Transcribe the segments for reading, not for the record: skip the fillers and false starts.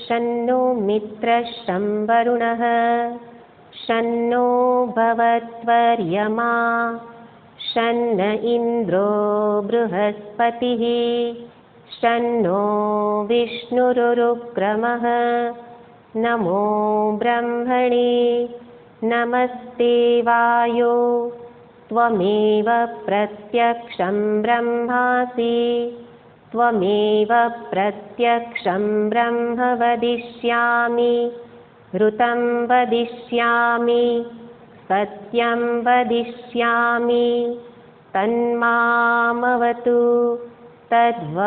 शन्नो मित्रशं वरुणः शन्नो भवत्वर्यमा शन्न इन्द्रो बृहस्पतिः शन्नो विष्णुरुक्रमः नमो ब्रह्मणे नमस्ते वायो त्वमेव प्रत्यक्षं ब्रह्मासि त्वमेव प्रत्यक्षं ब्रह्म वदिष्यामि ऋतं वदिष्यामि सत्यं वदिष्यामि तन्मामवतु तद्वक्तारमवतु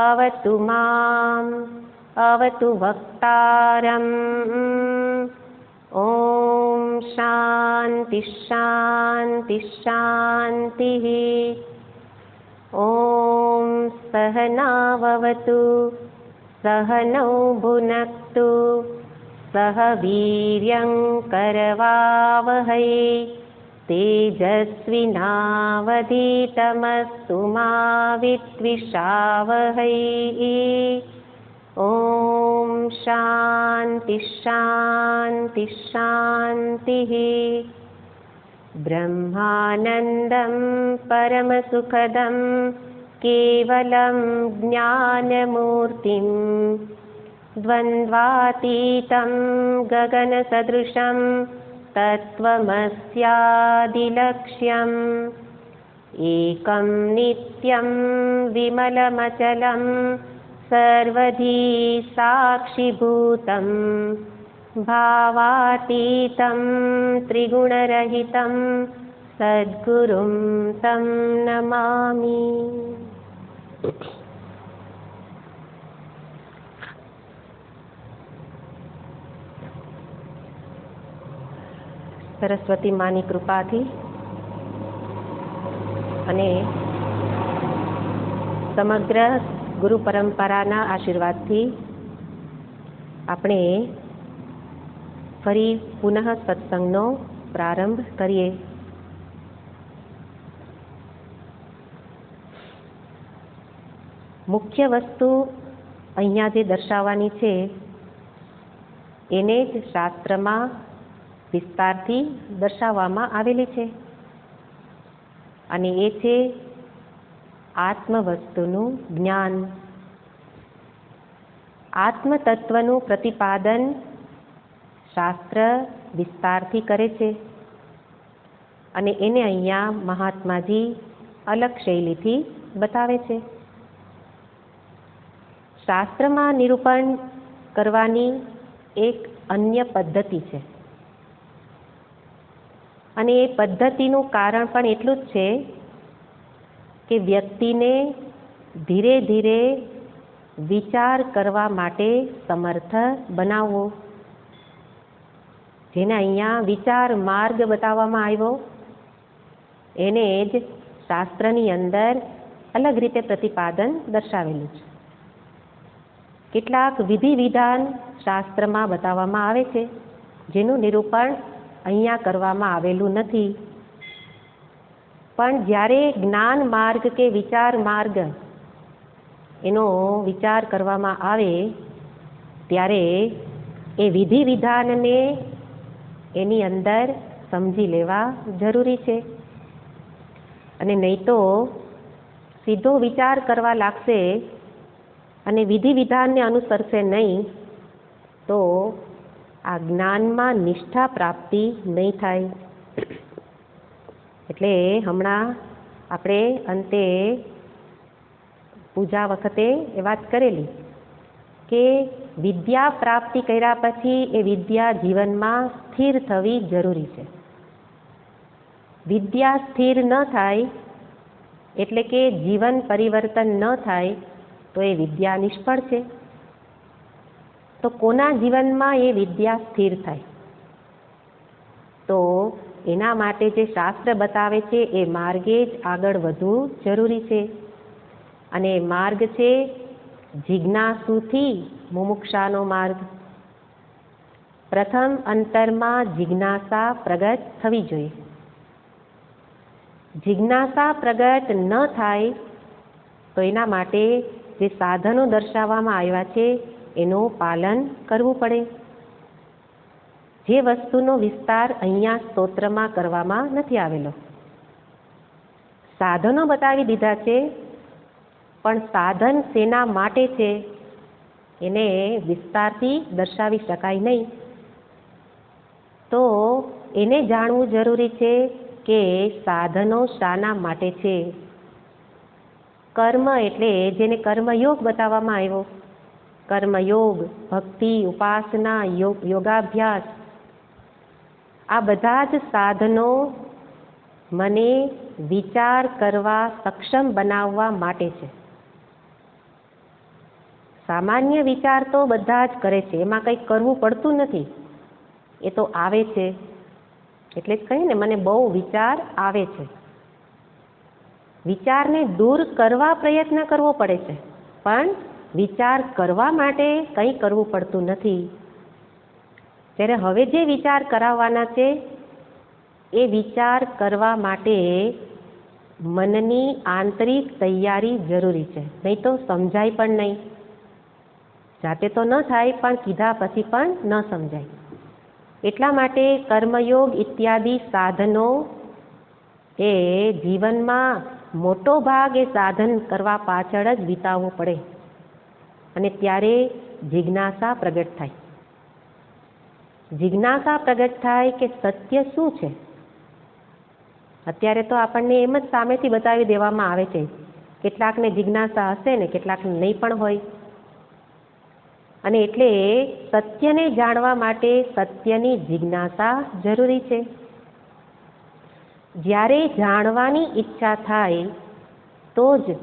अवतु माम् अवतु वक्तारम्। ॐ शान्ति शान्ति शान्तिः। ॐ सहनाववतु सहनौ भुनक्तु सह वीर्यं करवावहै तेजस्विनावधीतमस्तु मा विद्विषावहै। ॐ शान्ति शान्ति शान्तिः। ब्रह्मानन्दं परमसुखदं केवलं ज्ञानमूर्तिं द्वन्द्वातीतं गगनसदृशं तत्त्वमस्यादिलक्ष्यम् एकं नित्यं विमलमचलं सर्वधी साक्षिभूतं भावातीतं त्रिगुणरहितं सद्गुरुं तं नमामि। સરસ્વતી માની કૃપાથી અને સમગ્ર ગુરુ પરંપરાના આશીર્વાદથી આપણે ફરી પુનઃ સત્સંગનો પ્રારંભ કરીએ. મુખ્ય વસ્તુ અહીંયા જે દર્શાવવાની છે એને જ શાસ્ત્રમાં વિસ્તારથી દર્શાવવામાં આવેલી છે અને એ છે આત્મવસ્તુનું જ્ઞાન. આત્મતત્વનું પ્રતિપાદન શાસ્ત્ર વિસ્તારથી કરે છે અને એને અહીંયા મહાત્માજી અલગ શૈલીથી બતાવે છે. શાસ્ત્રમાં નિરૂપણ કરવાની એક અન્ય પદ્ધતિ છે અને એ પદ્ધતિનું કારણ પણ એટલું જ છે કે વ્યક્તિને ધીરે ધીરે વિચાર કરવા માટે સમર્થ બનાવવો. જેને અહીંયા વિચાર માર્ગ બતાવવામાં આવ્યો એને જ શાસ્ત્રની અંદર અલગ રીતે પ્રતિપાદન દર્શાવેલું છે. કેટલાક વિધિ વિધાન શાસ્ત્રમાં બતાવવામાં આવે છે જેનું નિરૂપણ અહીંયા કરવામાં આવેલું નથી. પણ જ્યારે જ્ઞાન માર્ગ કે વિચાર માર્ગ એનો વિચાર કરવામાં આવે ત્યારે એ વિધિ વિધાનને એની અંદર સમજી લેવા જરૂરી છે. અને નહીં તો સીધો વિચાર કરવા લાગશે અને વિધિ વિધાનને અનુસરશે નહીં તો આ જ્ઞાનમાં નિષ્ઠા પ્રાપ્તિ નહીં થાય. એટલે હમણાં આપણે અંતે પૂજા વખતે એ વાત કરેલી કે વિદ્યા પ્રાપ્તિ કર્યા પછી એ વિદ્યા જીવનમાં સ્થિર થવી જરૂરી છે. વિદ્યા સ્થિર ન થાય એટલે કે જીવન પરિવર્તન ન થાય તો એ વિદ્યા નિષ્ફળ છે. તો કોના જીવનમાં એ વિદ્યા સ્થિર થાય? તો એના માટે જે શાસ્ત્ર બતાવે છે એ માર્ગે જ આગળ વધવું જરૂરી છે. અને માર્ગ છે જિજ્ઞાસુથી મુમુક્ષાનો માર્ગ. પ્રથમ અંતરમાં જિજ્ઞાસા પ્રગટ થવી જોઈએ. જિજ્ઞાસા પ્રગટ ન થાય તો એના માટે જે સાધનો દર્શાવવામાં આવ્યા છે એનું પાલન કરવું પડે. જે વસ્તુનો વિસ્તાર અહીંયા સ્તોત્રમાં કરવામાં નથી આવેલો. સાધનો બતાવી દીધા છે, પણ સાધન શેના માટે છે એને વિસ્તારથી દર્શાવી શકાય નહીં. તો એને જાણવું જરૂરી છે કે સાધનો શાના માટે છે. કર્મ એટલે જેને કર્મયોગ બતાવવામાં આવ્યો, કર્મયોગ, ભક્તિ, ઉપાસના, યોગાભ્યાસ, આ બધા જ સાધનો મને વિચાર કરવા સક્ષમ બનાવવા માટે છે. સામાન્ય વિચાર તો બધા જ કરે છે, એમાં કંઈ કરવું પડતું નથી, એ તો આવે છે. એટલે જ કહીએ ને, મને બહુ વિચાર આવે છે. વિચારને દૂર કરવા પ્રયત્ન કરવો પડે છે, પણ વિચાર કરવા માટે કંઈ કરવું પડતું નથી. ત્યારે હવે જે વિચાર કરાવવાના છે એ વિચાર કરવા માટે મનની આંતરિક તૈયારી જરૂરી છે, નહીં તો સમજાય પણ નહીં. જાતે તો ન થાય, પણ કીધા પછી પણ ન સમજાય. એટલા માટે કર્મયોગ ઇત્યાદિ સાધનો એ જીવનમાં મોટો ભાગ એ સાધન કરવા પાછળ જ વિતાવવો પડે, અને ત્યારે જિજ્ઞાસા પ્રગટ થાય. જિજ્ઞાસા પ્રગટ થાય કે સત્ય શું છે. અત્યારે તો આપણને એમ જ સામેથી બતાવી દેવામાં આવે છે. કેટલાકને જિજ્ઞાસા હશે ને કેટલાકને નહીં પણ હોય. અને એટલે સત્યને જાણવા માટે સત્યની જિજ્ઞાસા જરૂરી છે. જ્યારે જાણવાની ઈચ્છા થાય તો જ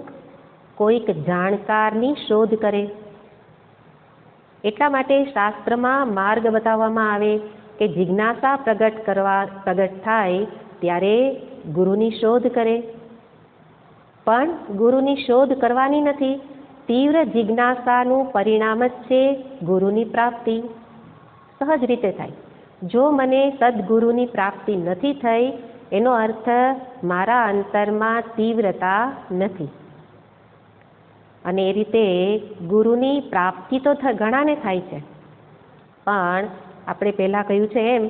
કોઈક જાણકારની શોધ કરે. એટલા માટે શાસ્ત્રમાં માર્ગ બતાવવામાં આવે કે જિજ્ઞાસા પ્રગટ થાય ત્યારે ગુરુની શોધ કરે. પણ ગુરુની શોધ કરવાની નથી, તીવ્ર જિજ્ઞાસાનું પરિણામ જ છે ગુરુની પ્રાપ્તિ. સહજ રીતે થાય. જો મને સદગુરુની પ્રાપ્તિ નથી થઈ એનો અર્થ મારા અંતરમાં તીવ્રતા નથી. અને એ રીતે ગુરુની પ્રાપ્તિ તો ઘણાને થાય છે, પણ આપણે પહેલાં કહ્યું છે એમ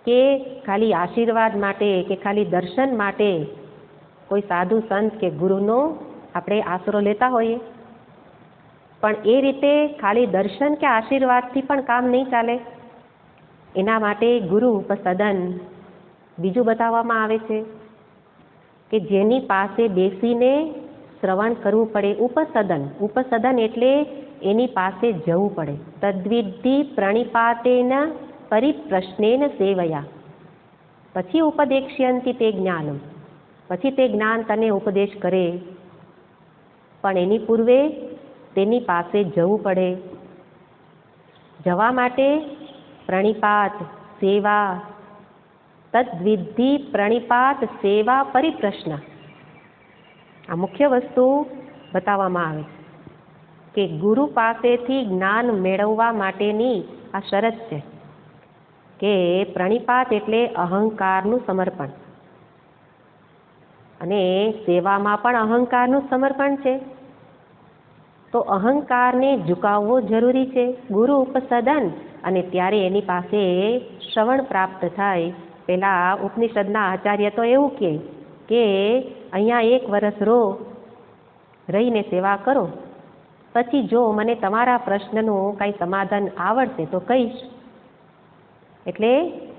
કે ખાલી આશીર્વાદ માટે કે ખાલી દર્શન માટે કોઈ સાધુ સંત કે ગુરુનો આપણે આશરો લેતા હોઈએ, પણ એ રીતે ખાલી દર્શન કે આશીર્વાદથી પણ કામ નહીં ચાલે. એના માટે ગુરુ ઉપસદન બીજું બતાવવામાં આવે છે કે જેની પાસે બેસીને શ્રવણ કરવું પડે. ઉપસદન એટલે એની પાસે જવું પડે. તદ્વિધિ પ્રણિપાતેન પરિપ્રશ્નેન સેવયા, પછી ઉપદેક્ષ્યંતિ તે જ્ઞાનમ, પછી તે જ્ઞાન તને ઉપદેશ કરે. પણ એની પૂર્વે તેની પાસે જવું પડે. જવા માટે પ્રણિપાત, સેવા, તદ્વિધિ પ્રણિપાત, સેવા, પરિપ્રશ્ન, આ મુખ્ય વસ્તુ બતાવવામાં આવે કે ગુરુ પાસેથી જ્ઞાન મેળવવા માટેની આ શરત છે કે પ્રણિપાત એટલે અહંકારનું સમર્પણ, અને સેવામાં પણ અહંકારનું સમર્પણ છે. તો અહંકારને ઝુકાવવો જરૂરી છે. ગુરુ ઉપસદન અને ત્યારે એની પાસે શ્રવણ પ્રાપ્ત થાય. પેલા ઉપનિષદના આચાર્ય તો એવું કહે કે અહીંયા 1 વર્ષ રહીને સેવા કરો, પછી જો મને તમારા પ્રશ્નનું કાંઈ સમાધાન આવડશે તો કહીશ. એટલે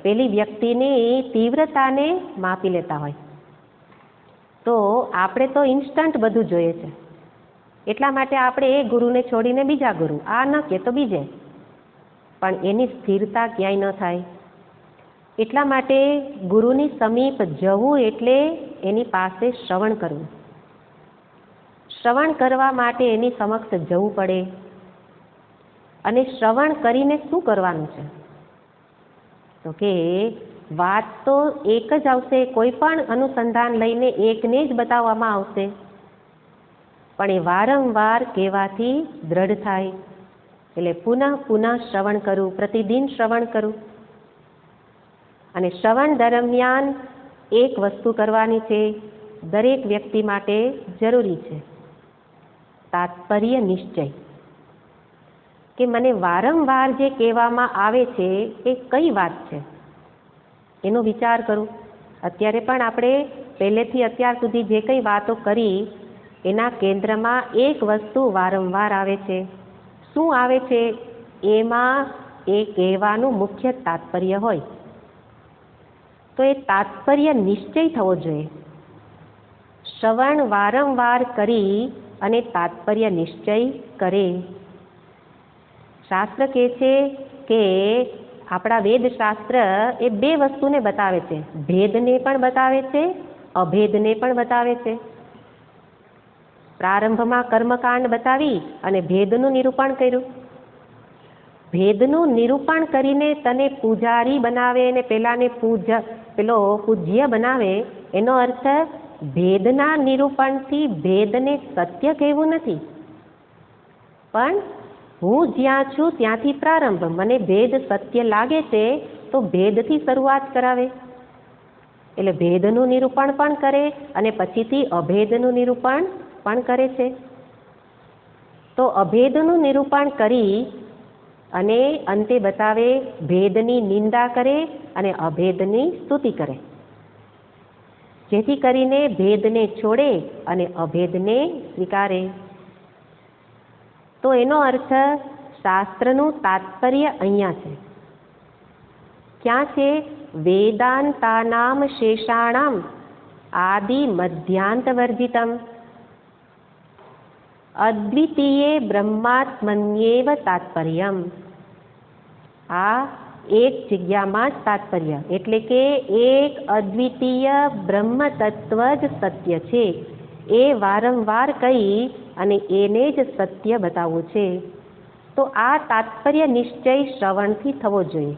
પેલી વ્યક્તિની તીવ્રતાને માપી લેતા હોય. તો આપણે તો ઇન્સ્ટન્ટ બધું જોઈએ છે, એટલા માટે આપણે એ ગુરુને છોડીને બીજા ગુરુ, આ ન કે તો બીજે, પણ એની સ્થિરતા ક્યાંય ન થાય. એટલા માટે ગુરુની સમીપ જવું એટલે એની પાસે શ્રવણ કરવું. શ્રવણ કરવા માટે એની સમક્ષ જવું પડે. અને શ્રવણ કરીને શું કરવાનું છે? તો કે વાત તો એક જ આવશે, કોઈ પણ અનુસંધાન લઈને એકને જ બતાવવામાં આવશે, પણ એ વારંવાર કહેવાથી દ્રઢ થાય. એટલે પુનઃ શ્રવણ કરવું, પ્રતિદિન શ્રવણ કરવું. અને શ્રવણ દરમિયાન એક વસ્તુ કરવાની છે, દરેક વ્યક્તિ માટે જરૂરી છે. તાત્પર્ય નિશ્ચય, કે મને વારંવાર જે કહેવામાં આવે છે એ કઈ વાત છે એનો વિચાર કરું. અત્યારે પણ આપણે પહેલેથી અત્યાર સુધી જે કંઈ વાતો કરી એના કેન્દ્રમાં એક વસ્તુ વારંવાર આવે છે. શું આવે છે? એમાં એ કહેવાનું મુખ્ય તાત્પર્ય હોય. તો એ તાત્પર્ય નિશ્ચય થવો જોઈએ. શ્રવણ વારંવાર કરી અને તાત્પર્ય નિશ્ચય કરે. શાસ્ત્ર કહે છે કે આપણા વેદશાસ્ત્ર એ બે વસ્તુને બતાવે છે, ભેદને પણ બતાવે છે, અભેદને પણ બતાવે છે. પ્રારંભમાં કર્મકાંડ બતાવી અને ભેદનું નિરૂપણ કર્યું. ભેદનું નિરૂપણ કરીને તને પૂજારી બનાવે અને પેલાને પૂજ્ય બનાવે, એનો અર્થ ભેદના નિરૂપણથી ભેદને સત્ય કહેવું નથી, પણ હું જ્યાં છું ત્યાંથી પ્રારંભ, મને ભેદ સત્ય લાગે છે તો ભેદથી શરૂઆત કરાવે. એટલે ભેદનું નિરૂપણ પણ કરે અને પછીથી અભેદનું નિરૂપણ પણ કરે છે. તો અભેદનું નિરૂપણ કરી અને અંતે બતાવે ભેદની નિંદા કરે અને અભેદની સ્તુતિ કરે, જેથી કરીને ભેદને છોડે અને અભેદને સ્વીકારે. તો એનો અર્થ શાસ્ત્રનું તાત્પર્ય અહીંયા છે. ક્યાં છે? વેદાંતાનામ શેષાણામ આદિ મધ્યાંત વર્જિતમ અદ્વિતીયે બ્રહ્માત્મન્યેવ તાત્પર્યમ. આ એક જગ્યામાં જ તાત્પર્ય, એટલે કે એક અદ્વિતીય બ્રહ્મ તત્વ જ સત્ય છે એ વારંવાર કહી અને એને જ સત્ય બતાવવું છે. તો આ તાત્પર્ય નિશ્ચય શ્રવણથી થવો જોઈએ.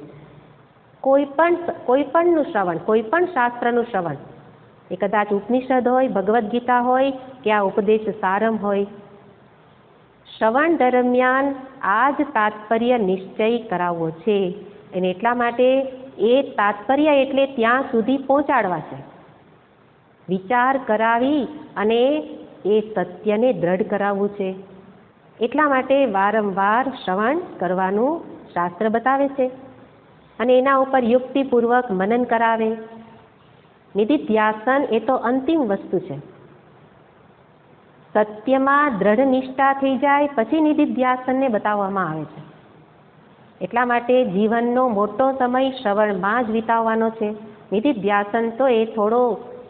કોઈ પણનું શ્રવણ, કોઈ પણ શાસ્ત્રનું શ્રવણ, એ કદાચ ઉપનિષદ હોય, ભગવદ્ ગીતા હોય કે આ ઉપદેશ સારમ હોય, શ્રવણ દરમિયાન આ જ તાત્પર્ય નિશ્ચય કરાવવો છે. અને એટલા માટે એ તાત્પર્ય એટલે ત્યાં સુધી પહોંચાડવા છે, વિચાર કરાવી અને એ સત્યને દ્રઢ કરાવવું છે. એટલા માટે વારંવાર શ્રવણ કરવાનું શાસ્ત્ર બતાવે છે અને એના ઉપર યુક્તિપૂર્વક મનન કરાવે. નિધિધ્યાસન એ તો અંતિમ વસ્તુ છે. સત્યમાં દ્રઢ નિષ્ઠા થઈ જાય પછી નિધિધ્યાસનને બતાવવામાં આવે છે. એટલા માટે જીવનનો મોટો સમય શ્રવણમાં જ વિતાવવાનો છે. નિધિધ્યાસન તો એ થોડો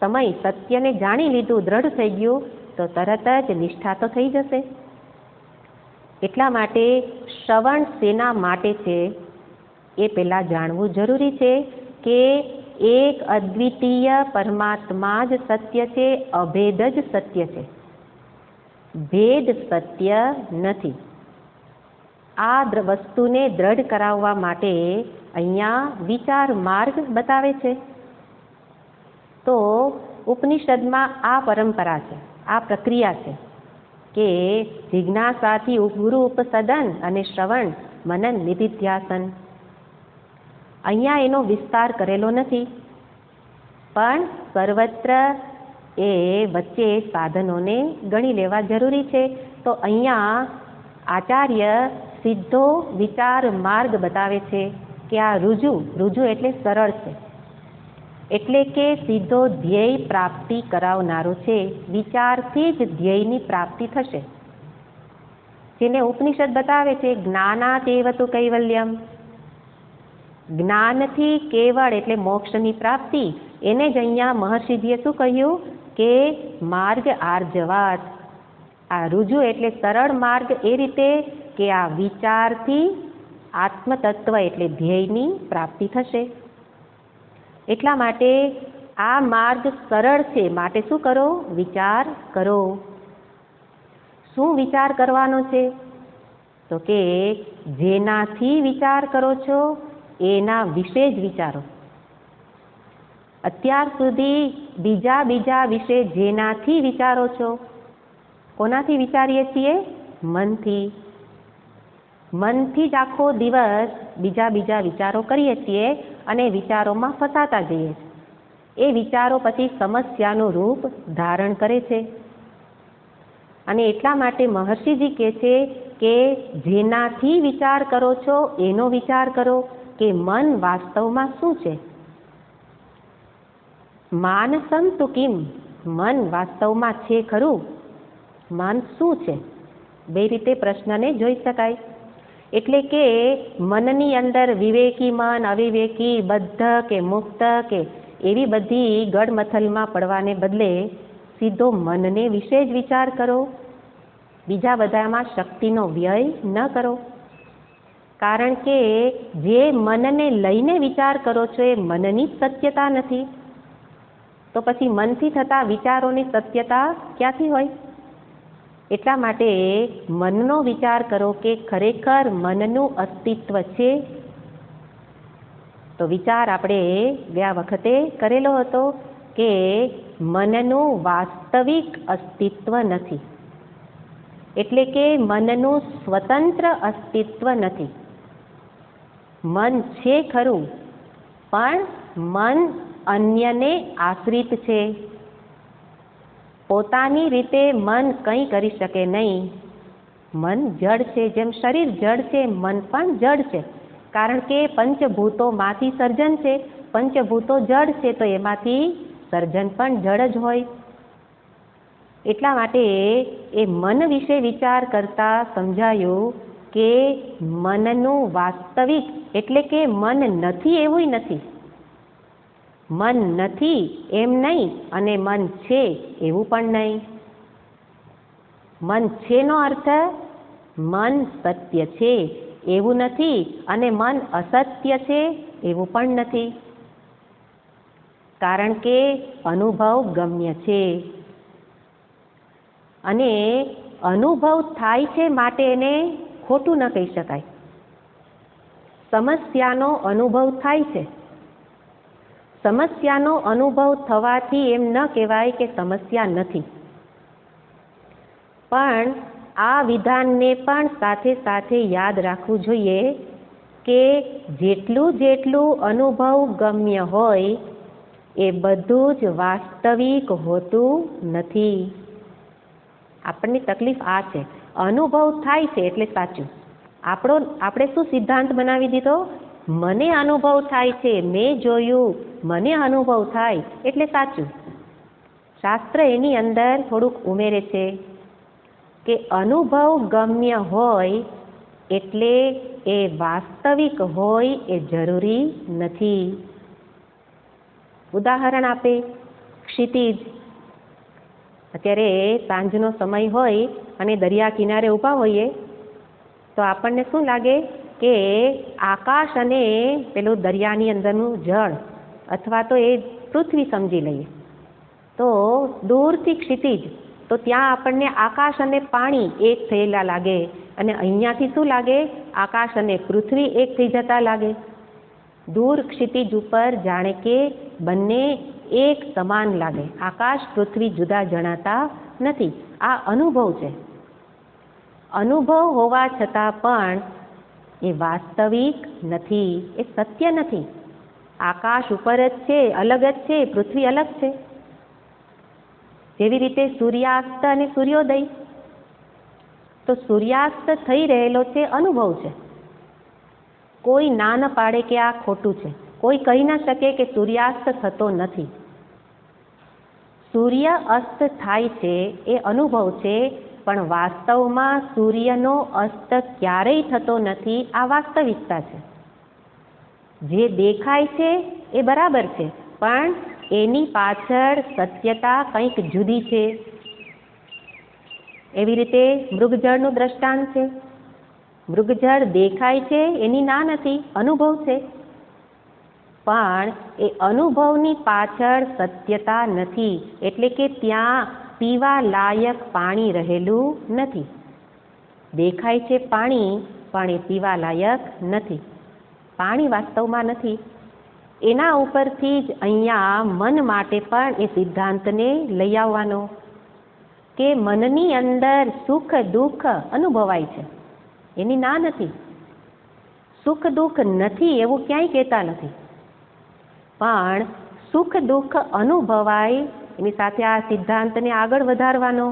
સમય સત્યને જાણી લીધું, દ્રઢ થઈ ગયું તો તરત જ નિષ્ઠા તો થઈ જશે. એટલા માટે શ્રવણ શેના માટે છે એ પહેલાં જાણવું જરૂરી છે કે એક અદ્વિતીય પરમાત્મા જ સત્ય છે, અભેદ જ સત્ય છે, ભેદ સત્ય નથી. આ વસ્તુને દ્રઢ કરાવવા માટે અહીંયા વિચાર માર્ગ બતાવે છે. તો ઉપનિષદમાં આ પરંપરા છે, આ પ્રક્રિયા છે કે જિજ્ઞાસાથી ગુરુ ઉપસદન અને શ્રવણ મનન નિધિધ્યાસન. અહીંયા એનો વિસ્તાર કરેલો નથી, પણ સર્વત્ર એ વચ્ચે સાધનોને ગણી લેવા જરૂરી છે. તો અહીંયા આચાર્ય સીધો વિચાર માર્ગ બતાવે છે કે આ રુજુ એટલે સરળ છે, એટલે કે સીધો ધ્યેય પ્રાપ્તિ કરાવનારો છે. વિચારથી જ ધ્યેયની પ્રાપ્તિ થશે, જેને ઉપનિષદ બતાવે છે જ્ઞાનાદેવ તુ કૈવલ્યમ. જ્ઞાનથી કેવળ એટલે મોક્ષની પ્રાપ્તિ, એને જ અહીંયા મહર્ષિજીએ શું કહ્યું કે માર્ગ આર્જવાત. આ રુજુ એટલે સરળ માર્ગ એ રીતે કે આ વિચારથી આત્મતત્વ એટલે ધ્યેયની પ્રાપ્તિ થશે. એટલા માટે આ માર્ગ સરળ છે, માટે શું કરો? વિચાર કરો. શું વિચાર કરવાનો છે? તો કે જેનાથી વિચાર કરો છો એના વિશે જ વિચારો. અત્યાર સુધી બીજા વિશે જેનાથી વિચારો છો, કોનાથી વિચારીએ છીએ? મનથી. મનથી જ આખો દિવસ બીજા વિચારો કરીએ છીએ અને વિચારોમાં ફસાતા જઈએ છીએ. એ વિચારો પછી સમસ્યાનું રૂપ ધારણ કરે છે અને એટલા માટે મહર્ષિજી કહે છે કે જેનાથી વિચાર કરો છો એનો વિચાર કરો કે મન વાસ્તવમાં શું છે. માનસં તુ કિમ, મન વાસ્તવમાં છે ખરું? મન શું છે? બે રીતે પ્રશ્નને જોઈ શકાય. એટલે કે મનની અંદર વિવેકી મન, અવિવેકી, બદ્ધ કે મુક્ત કે એવી બધી ગડમથલમાં પડવાને બદલે સીધો મનને વિશે જ વિચાર કરો. બીજા બધામાં શક્તિનો વ્યય ન કરો. કારણ કે જે મનને લઈને વિચાર કરો છો એ મનની જ સત્યતા નથી. તો પછી મનથી થતા વિચારોની સત્યતા ક્યાંથી હોય? એટલા માટે મનનો વિચાર કરો કે ખરેખર મનનું અસ્તિત્વ છે. તો વિચાર આપણે ગયા વખતે કરેલો હતો કે મનનું વાસ્તવિક અસ્તિત્વ નથી. એટલે કે મનનું સ્વતંત્ર અસ્તિત્વ નથી. મન છે ખરું, પણ મન અન્યને આશ્રિત છે. પોતાની રીતે મન કંઈ કરી શકે નહીં. મન જડ છે. જેમ શરીર જડ છે, મન પણ જડ છે. કારણ કે પંચભૂતોમાંથી સર્જન છે. પંચભૂતો જડ છે, તો એમાંથી સર્જન પણ જડ જ હોય. એટલા માટે એ મન વિશે વિચાર કરતા સમજાયું કે મનનું વાસ્તવિક એટલે કે મન નથી એવું નથી. મન નથી એમ નહીં અને મન છે એવું પણ નહીં. મન છેનો અર્થ મન સત્ય છે એવું નથી અને મન અસત્ય છે એવું પણ નથી. કારણ કે અનુભવ ગમ્ય છે અને અનુભવ થાય છે માટે એને ખોટું ન કહી શકાય. સમસ્યાનો અનુભવ થાય છે. સમસ્યાનો અનુભવ થવાથી એમ ન કહેવાય કે સમસ્યા નથી. પણ આ વિધાનને પણ સાથે સાથે યાદ રાખવું જોઈએ કે જેટલું જેટલું અનુભવ ગમ્ય હોય એ બધું જ વાસ્તવિક હોતું નથી. આપણની તકલીફ આ છે. અનુભવ થાય છે એટલે સાચું. આપણે શું સિદ્ધાંત બનાવી દીધો? મને અનુભવ થાય છે, મેં જોયું, મને અનુભવ થાય એટલે સાચું. શાસ્ત્ર એની અંદર થોડુંક ઉમેરે છે કે અનુભવ ગમ્ય હોય એટલે એ વાસ્તવિક હોય એ જરૂરી નથી. ઉદાહરણ આપે, ક્ષિતિજ. અત્યારે સાંજનો સમય હોય અને દરિયા કિનારે ઊભા હોઈએ તો આપણને શું લાગે કે આકાશ અને પેલું દરિયાની અંદરનું જળ અથવા તો એ પૃથ્વી સમજી લઈએ તો દૂરથી ક્ષિતિજ, તો ત્યાં આપણને આકાશ અને પાણી એક થયેલા લાગે અને અહીંયાથી શું લાગે? આકાશ અને પૃથ્વી એક થઈ જતા લાગે. દૂર ક્ષિતિજ ઉપર જાણે કે બંને એક સમાન લાગે. આકાશ પૃથ્વી જુદા જણાતા નથી. આ અનુભવ છે. અનુભવ હોવા છતાં પણ એ વાસ્તવિક નથી, એ સત્ય નથી. આકાશ ઉપર જ છે, અલગ જ છે, પૃથ્વી અલગ છે. જેવી રીતે સૂર્યાસ્ત અને સૂર્યોદય, તો સૂર્યાસ્ત થઈ રહેલો છે, અનુભવ છે. કોઈ ના ન પાડે કે આ ખોટું છે. કોઈ કહી ન શકે કે સૂર્યાસ્ત થતો નથી. સૂર્ય અસ્ત થાય છે એ અનુભવ છે, પણ વાસ્તવમાં સૂર્યનો અસ્ત ક્યારેય થતો નથી. આ વાસ્તવિકતા છે. જે દેખાય છે એ બરાબર છે, પણ એની પાછળ સત્યતા કંઈક જુદી છે. એવી રીતે મૃગજળનું દ્રષ્ટાંત છે. મૃગજળ દેખાય છે એની ના નથી, અનુભવ છે, પણ એ અનુભવની પાછળ સત્યતા નથી. એટલે કે ત્યાં પીવા લાયક પાણી રહેલું નથી. દેખાય છે પાણી, પણ એ પીવા લાયક નથી. પાણી વાસ્તવમાં નથી. એના ઉપરથી જ અહીંયા મન માટે પણ એ સિદ્ધાંતને લઈ આવવાનો કે મનની અંદર સુખ દુઃખ અનુભવાય છે, એની ના નથી. સુખ દુઃખ નથી એવું ક્યાંય કહેતા નથી, પણ સુખ દુઃખ અનુભવાય. એની સાથે આ સિદ્ધાંતને આગળ વધારવાનો.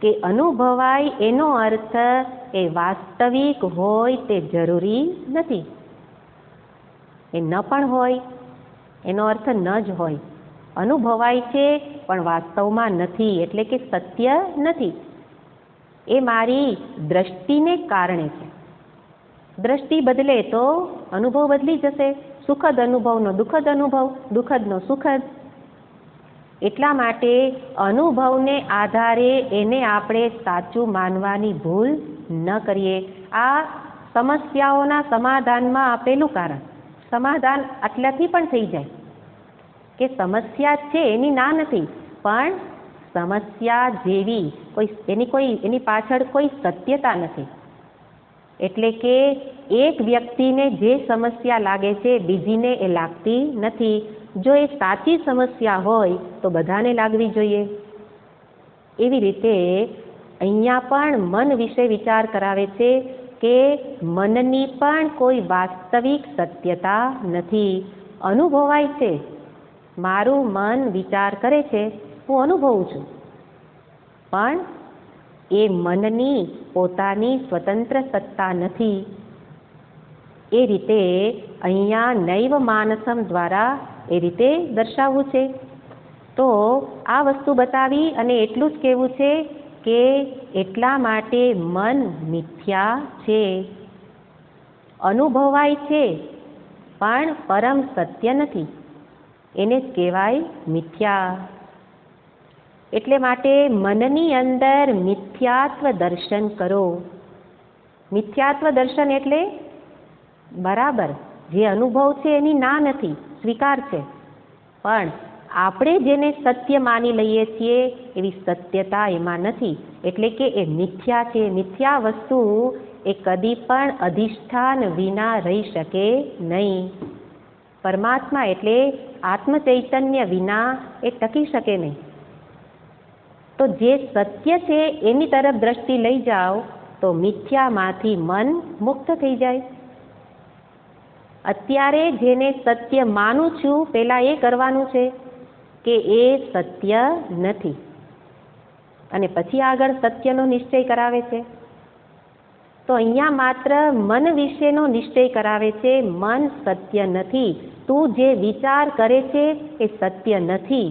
કે અનુભવાય એનો અર્થ એ વાસ્તવિક હોય તે જરૂરી નથી. એ ન પણ હોય એનો અર્થ ન જ હોય. અનુભવાય છે પણ વાસ્તવમાં નથી, એટલે કે સત્ય નથી. એ મારી દ્રષ્ટિને કારણે છે. દ્રષ્ટિ બદલે તો અનુભવ બદલી જશે. સુખદ અનુભવનો દુઃખદ અનુભવ, દુઃખદનો સુખદ. એટલા માટે અનુભવને આધારે એને આપણે સાચું માનવાની ભૂલ ન કરીએ. આ સમસ્યાઓના સમાધાનમાં આપેલું કારણ. સમાધાન આટલાથી પણ થઈ જાય કે સમસ્યા છે એની ના નથી, પણ સમસ્યા જેવી એની પાછળ કોઈ સત્યતા નથી. એટલે કે એક વ્યક્તિને જે સમસ્યા લાગે છે બીજીને એ લાગતી નથી. જો એ સાચી સમસ્યા હોય તો બધાને લાગવી જોઈએ. એવી રીતે અહીંયા પણ મન વિશે વિચાર કરાવે છે કે મનની પણ કોઈ વાસ્તવિક સત્યતા નથી. અનુભવાય છે. મારું મન વિચાર કરે છે, હું અનુભવું છું, પણ એ મનની પોતાની સ્વતંત્ર સત્તા નથી. એ રીતે અહીંયા નૈવ માનસમ દ્વારા એ રીતે દર્શાવવું છે. તો આ વસ્તુ બતાવી અને એટલું જ કહેવું છે કે એટલા માટે મન મિથ્યા છે. અનુભવાય છે પણ પરમ સત્ય નથી, એને જ કહેવાય મિથ્યા. એટલે માટે મનની અંદર મિથ્યાત્વ દર્શન કરો. મિથ્યાત્વ દર્શન એટલે બરાબર જે અનુભવ છે એની ના નથી, સ્વીકાર છે, પણ આપણે જેને સત્ય માની લઈએ છીએ એવી સત્યતા એમાં નથી. એટલે કે એ મિથ્યા છે. મિથ્યા વસ્તુ એ કદી પણ અધિષ્ઠાન વિના રહી શકે નહીં. પરમાત્મા એટલે આત્મચૈતન્ય વિના એ ટકી શકે નહીં. તો જે સત્ય છે એની તરફ દ્રષ્ટિ લઈ જાઓ તો મિથ્યામાંથી મન મુક્ત થઈ જાય. અત્યારે જેને સત્ય માનું છું પહેલા એ કરવાનું છે કે એ સત્ય નથી, અને પછી આગળ સત્યનો નિશ્ચય કરાવે છે. તો અહીંયા માત્ર મન વિશેનો નિશ્ચય કરાવે છે. મન સત્ય નથી. તું જે વિચાર કરે છે એ સત્ય નથી.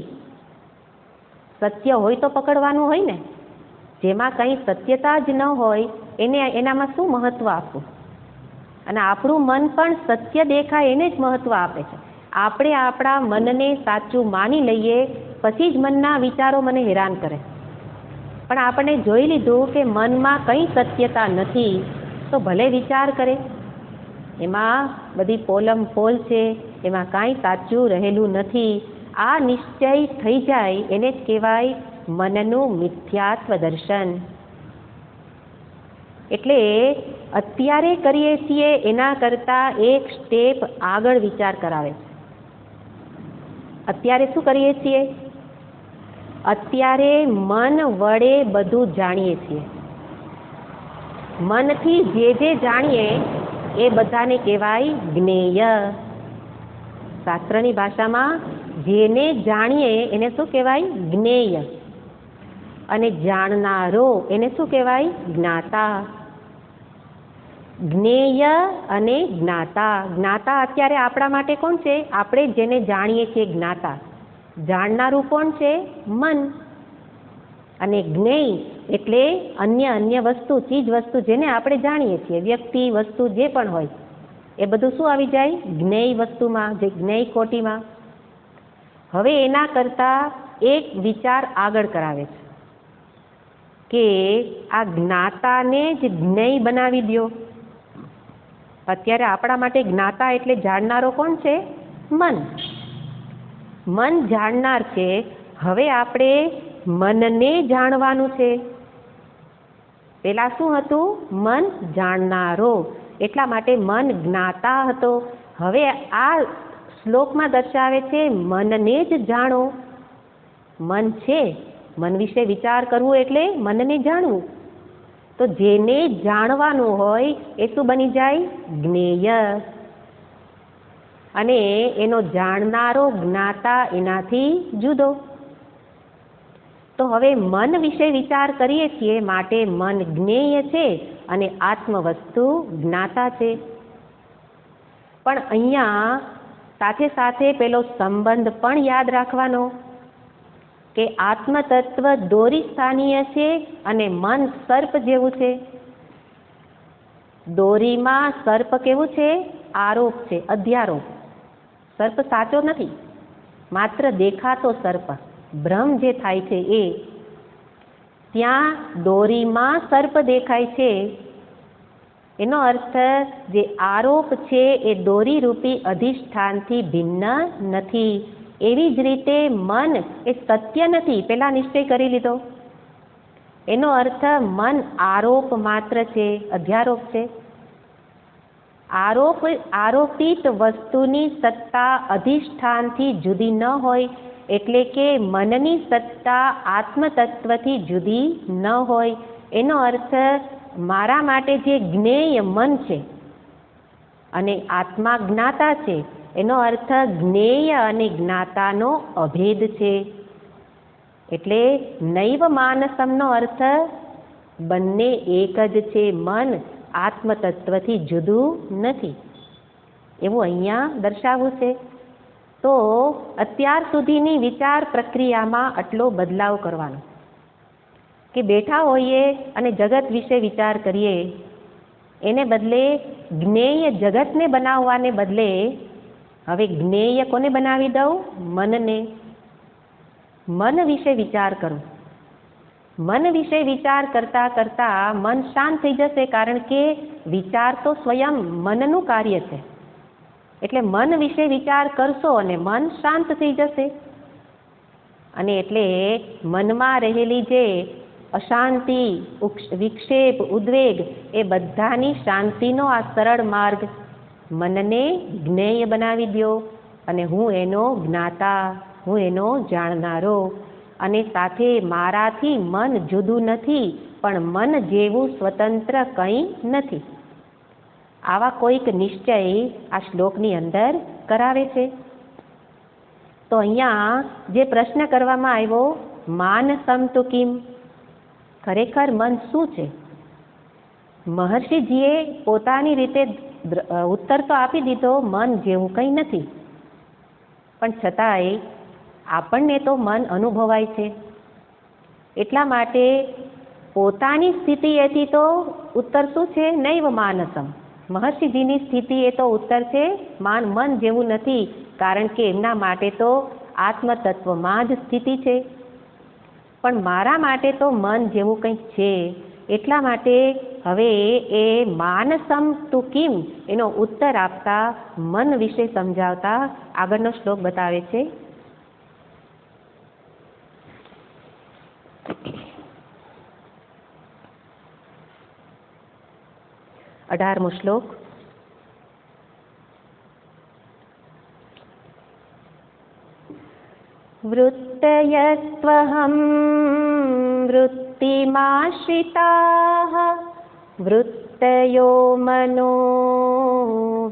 સત્ય હોય તો પકડવાનું હોય ને. જેમાં કંઈ સત્યતા જ ન હોય એનામાં શું મહત્વ આપવું? અને આપણું મન પણ સત્ય દેખાય એને જ મહત્વ આપે છે. આપણે આપણા મનને સાચું માની લઈએ પછી જ મનના વિચારો મને હેરાન કરે. પણ આપણે જોઈ લીધું કે મનમાં કંઈ સત્યતા નથી તો ભલે વિચાર કરે, એમાં બધી પોલમ પોલ છે, એમાં કાંઈ સાચું રહેલું નથી. આ નિશ્ચય થઈ જાય એને જ કહેવાય મનનું મિથ્યાત્વ દર્શન. એટલે અત્યારે કરીએ છીએ એના કરતાં એક સ્ટેપ આગળ વિચાર કરાવે છે. અત્યારે શું કરીએ છીએ? અત્યારે મન વડે બધું જાણીએ છીએ. મનથી જે જાણીએ એ બધાને કહેવાય જ્ઞેય. શાસ્ત્રની ભાષામાં જેને જાણીએ એને શું કહેવાય? જ્ઞેય. અને જાણનારો એને શું કહેવાય? જ્ઞાતા. જ્ઞેય અને જ્ઞાતા. જ્ઞાતા અત્યારે આપણા માટે કોણ છે? આપણે જેને જાણીએ છીએ જ્ઞાતા. જાણનારું કોણ છે? મન. અને જ્ઞેય એટલે અન્ય વસ્તુ, ચીજ વસ્તુ જેને આપણે જાણીએ છીએ, વ્યક્તિ, વસ્તુ જે પણ હોય એ બધું શું આવી જાય? જ્ઞેય વસ્તુમાં, જે જ્ઞેય કોટીમાં. હવે એના કરતાં એક વિચાર આગળ કરાવે છે કે આ જ્ઞાતાને જ જ્ઞેય બનાવી દો. અત્યારે આપણા માટે જ્ઞાતા એટલે જાણનારો કોણ છે? મન. મન જાણનાર છે. હવે આપણે મનને જાણવાનું છે. પેલા શું હતું? મન જાણનારો. એટલા માટે મન જ્ઞાતા હતો. હવે આ શ્લોકમાં દર્શાવે છે મનને જ જાણો. મન છે, મન વિશે વિચાર કરવો એટલે મનને જાણવું. તો જેને જાણવાનું હોય એ શું બની જાય? જ્ઞેય. અને એનો જાણનારો જ્ઞાતા એનાથી જુદો. તો હવે મન વિશે વિચાર કરીએ છીએ માટે મન જ્ઞેય છે અને આત્મ વસ્તુ જ્ઞાતા છે. પણ અહીંયા સાથે સાથે પેલો સંબંધ પણ યાદ રાખવાનો કે આત્મતત્વ દોરી સ્થાનીય છે અને મન સર્પ જેવું છે. દોરીમાં સર્પ કેવું છે? આરોપ છે, અધ્યારોપ. સર્પ સાચો નથી, માત્ર દેખાતો સર્પ, ભ્રમ જે થાય છે એ. ત્યાં દોરીમાં સર્પ દેખાય છે, એનો અર્થ જે આરોપ છે એ દોરી રૂપી અધિષ્ઠાનથી ભિન્ન નથી. એવી જ રીતે મન એ સત્ય નથી, પેલા નિશ્ચય કરી લીધો. એનો અર્થ મન આરોપ માત્ર છે, અધ્યારોપ છે. આરોપિત વસ્તુની સત્તા અધિષ્ઠાનથી જુદી ન હોય, એટલે કે મનની સત્તા આત્મતત્વથી જુદી ન હોય. એનો અર્થ મારા માટે જે જ્ઞેય મન છે અને આત્મા જ્ઞાતા છે, એનો અર્થ જ્ઞેય અને જ્ઞાતાનો અભેદ છે. એટલે નૈવ માનસમનો અર્થ બંને એક જ છે, મન આત્મતત્વથી જુદું નથી, એવું અહીંયા દર્શાવવું છે. તો અત્યાર સુધીની વિચાર પ્રક્રિયામાં આટલો બદલાવ કરવાનો કે બેઠા હોઈએ અને જગત વિશે વિચાર કરીએ, એને બદલે જ્ઞેય જગતને બનાવવાને બદલે હવે જ્ઞેય કોને બનાવી દઉં? મનને. મન વિશે વિચાર કરું. મન વિશે વિચાર કરતા કરતા મન શાંત થઈ જશે, કારણ કે વિચાર તો સ્વયં મનનું કાર્ય છે. એટલે મન વિશે વિચાર કરશો અને મન શાંત થઈ જશે. અને એટલે મનમાં રહેલી જે અશાંતિ, વિક્ષેપ, ઉદ્વેગ, એ બધાની શાંતિનો આ સરળ માર્ગ મનને જ્ઞેય બનાવી દો. અને હું એનો જ્ઞાતા, હું એનો જાણનારો, અને સાથે મારાથી મન જુદું નથી, પણ મન જેવું સ્વતંત્ર કંઈ નથી. આવા કોઈક નિશ્ચય આ શ્લોકની અંદર કરાવે છે. તો અહીંયા જે પ્રશ્ન કરવામાં આવ્યો, માનસમ તુ કિમ, ખરેખર મન શું છે? મહર્ષિજીએ પોતાની રીતે ઉત્તર તો આપી દીધો, મન જેવું કંઈ નથી. પણ છતાંય આપણને તો મન અનુભવાય છે. એટલા માટે પોતાની સ્થિતિએથી તો ઉત્તર શું છે? નૈવ માનસમ. મહર્ષિજીની સ્થિતિ એ તો ઉત્તર છે, મન જેવું નથી, કારણ કે એમના માટે તો આત્મતત્વમાં જ સ્થિતિ છે. પણ મારા માટે તો મન જેવું કંઈક છે. એટલા માટે હવે એ માનસમ તુ કિમ એનો ઉત્તર આપતા, મન વિશે સમજાવતા આગળનો શ્લોક બતાવે છે. 18મો શ્લોક. વૃત્તયસ્ત્વહં વૃત્તિમાશ્રિતાઃ વૃત્તયો મનો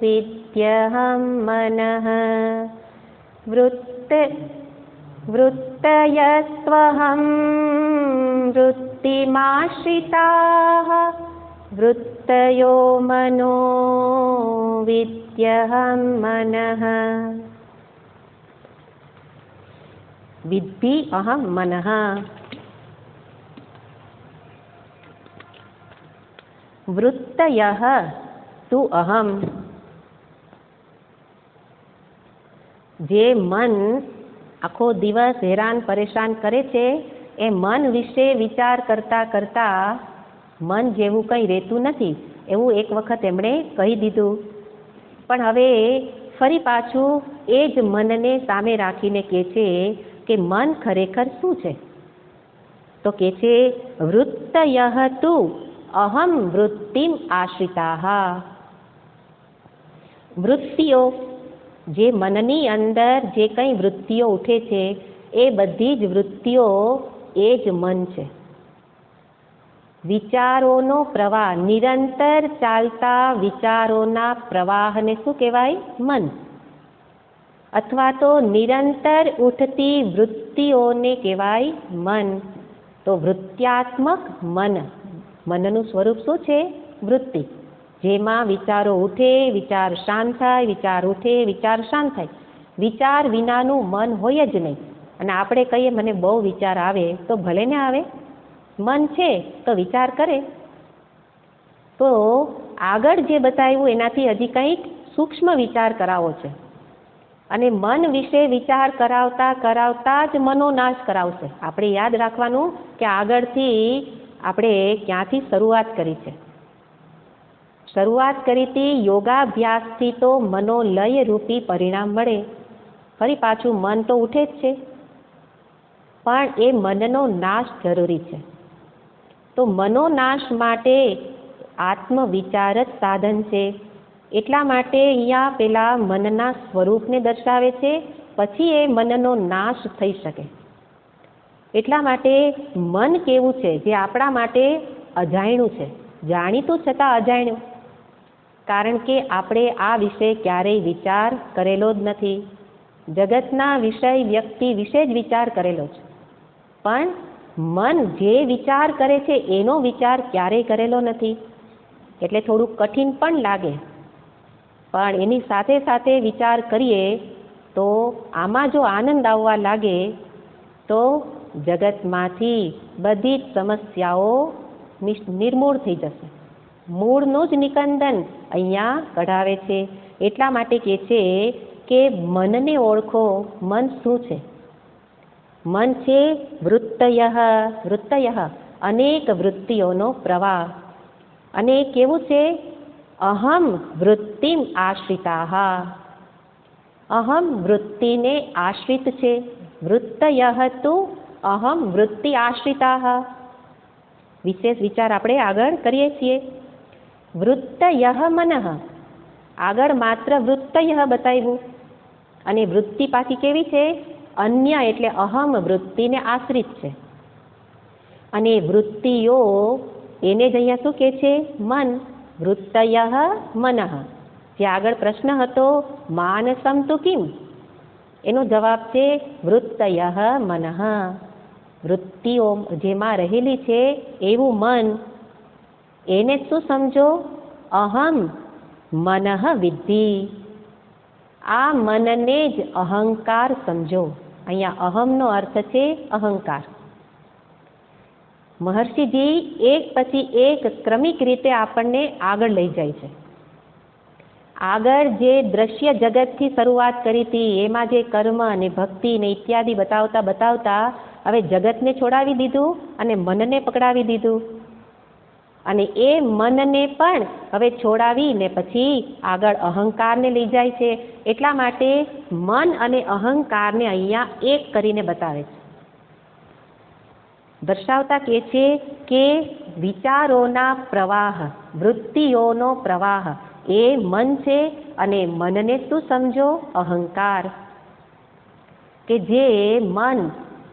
વિદ્યહં મનઃ. વૃત્તયસ્ત્વહં વૃત્તિમાશ્રિતાઃ વૃત્તયો મનો વિદ્યહં મનઃ. વિદ્ધિ અહં મનઃ. વૃત્તયઃ તુ અહં. જે મન આખો દિવસ હેરાન પરેશાન કરે છે, એ મન વિશે વિચાર કરતા કરતા મન જેવું કંઈ રહેતું નથી, એવું એક વખત એમણે કહી દીધું. પણ હવે ફરી પાછું એ જ મનને સામે રાખીને કહે છે કે મન ખરેખર શું છે? તો કહે છે વૃત્તયઃ તુ અહં વૃત્તિમ આશ્રિતાઃ. વૃત્તિઓ, જે મનની અંદર જે કંઈ વૃત્તિઓ ઉઠે છે, એ બધી જ વૃત્તિઓ એ જ મન છે. વિચારોનો પ્રવાહ, નિરંતર ચાલતા વિચારોના પ્રવાહને શું કહેવાય? મન. અથવા તો નિરંતર ઉઠતી વૃત્તિઓને કહેવાય મન. તો વૃત્ત્યાત્મક મન. મનનું સ્વરૂપ શું છે? વૃત્તિ. જેમાં વિચારો ઉઠે, વિચાર શાંત થાય, વિચાર ઉઠે, વિચાર શાંત થાય. વિચાર વિનાનું મન હોય જ નહીં. અને આપણે કહીએ મને બહુ વિચાર આવે, તો ભલે ને આવે, મન છે તો વિચાર કરે. તો આગળ જે બતાવ્યું એનાથી હજી કંઈક સૂક્ષ્મ વિચાર કરાવો છે. અને મન વિશે વિચાર કરાવતા કરાવતા જ મનોનાશ કરાવશે. આપણે યાદ રાખવાનું કે આગળથી આપણે ક્યાંથી શરૂઆત કરી છે. શરૂઆત કરી હતી યોગાભ્યાસથી તો મનોલય રૂપી પરિણામ મળે. ફરી પાછું મન તો ઉઠે જ છે, પણ એ મનનો નાશ જરૂરી છે. તો મનોનાશ માટે આત્મવિચાર જ સાધન છે. એટલા માટે અહીંયા પેલા મનના સ્વરૂપને દર્શાવે છે, પછી એ મનનો નાશ થઈ શકે. એટલા માટે મન કેવું છે? જે આપણા માટે અજાણ્યું છે, જાણીતું છતાં અજાણ્યું. કારણ કે આપણે આ વિશે ક્યારેય વિચાર કરેલો જ નથી. જગતના વિષય વ્યક્તિ વિશે જ વિચાર કરેલો છે, પણ મન જે વિચાર કરે છે એનો વિચાર ક્યારેય કરેલો નથી. એટલે થોડુંક કઠિન પણ લાગે, પણ એની સાથે સાથે વિચાર કરીએ તો આમાં જો આનંદ આવવા લાગે તો જગતમાંથી બધી જ સમસ્યાઓ નિર્મૂળ થઈ જશે. મૂળનું જ નિકંદન અહીંયા કઢાવે છે. એટલા માટે કહે છે કે મનને ઓળખો. મન શું છે? મન છે વૃત્તય. વૃત્તય અનેક વૃત્તિઓનો પ્રવાહ. અને કેવું છે? અહમ વૃત્તિમ આશ્રિતા. અહમ વૃત્તિને આશ્રિત છે. વૃત્તય તુ અહમ વૃત્તિ આશ્રિતા. વિશેષ વિચાર આપણે આગળ કરીએ છીએ. વૃત્તય મનઃ. આગળ માત્ર વૃત્તય બતાવ્યું. અને વૃત્તિ પાછી કેવી છે? અન્ય એટલે અહમ વૃત્તિને આશ્રિત છે. અને વૃત્તિઓ એને જ અહીંયા શું કહે છે? મન. વૃત્તય મનઃ. જે આગળ પ્રશ્ન હતો માનસમ તુ કિમ, એનો જવાબ છે વૃત્તય મનઃ. વૃત્તિઓ જેમાં રહેલી છે એવું મન, એને શું સમજો? અહમ મનઃ વિદ્ધિ. આ મનને જ અહંકાર સમજો. અહીંયા અહમનો અર્થ છે અહંકાર. મહર્ષિજી એક પછી એક ક્રમિક રીતે આપણને આગળ લઈ જાય છે. આગળ જે દ્રશ્ય જગતથી શરૂઆત કરી હતી, એમાં જે કર્મ અને ભક્તિ ને ઇત્યાદિ બતાવતા બતાવતા હવે જગતને છોડાવી દીધું અને મનને પકડાવી દીધું. અને એ મનને પણ હવે છોડાવીને પછી આગળ અહંકારને લઈ જાય છે. એટલા માટે મન અને અહંકારને અહીંયા એક કરીને બતાવે છે. દર્શાવતા કહે છે કે વિચારોના પ્રવાહ, વૃત્તિઓનો પ્રવાહ એ મન છે. અને મનને શું સમજો? અહંકાર. કે જે મન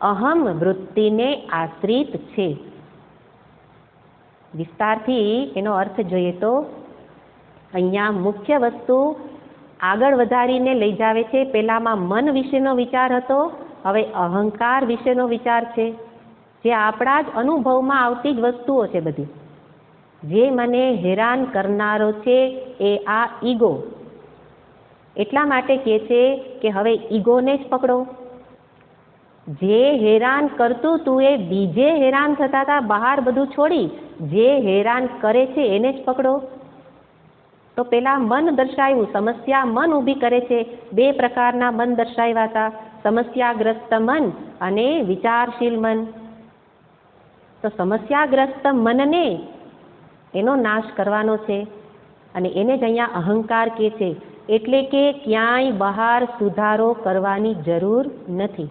અહમ વૃત્તિને આશ્રિત છે. વિસ્તારથી એનો અર્થ જોઈએ તો અહીંયા મુખ્ય વસ્તુ આગળ વધારીને લઈ જાવે છે. પહેલામાં મન વિશેનો વિચાર હતો, હવે અહંકાર વિશેનો વિચાર છે. જે આપણા જ અનુભવમાં આવતી જ વસ્તુઓ છે બધી. જે મને હેરાન કરનારો છે એ આ ઈગો. એટલા માટે કહે છે કે હવે ઈગોને જ પકડો. જે હેરાન કરતું તું એ બીજે હેરાન થતા હતા, બહાર બધું છોડી જે હેરાન કરે છે એને જ પકડો. તો પેલા મન દર્શાવ્યું, સમસ્યા મન ઊભી કરે છે. બે પ્રકારના મન દર્શાવ્યા હતા, સમસ્યાગ્રસ્ત મન અને વિચારશીલ મન. તો સમસ્યાગ્રસ્ત મનને એનો નાશ કરવાનો છે. અને એને જ અહીંયા અહંકાર કહે છે. એટલે કે ક્યાંય બહાર સુધારો કરવાની જરૂર નથી.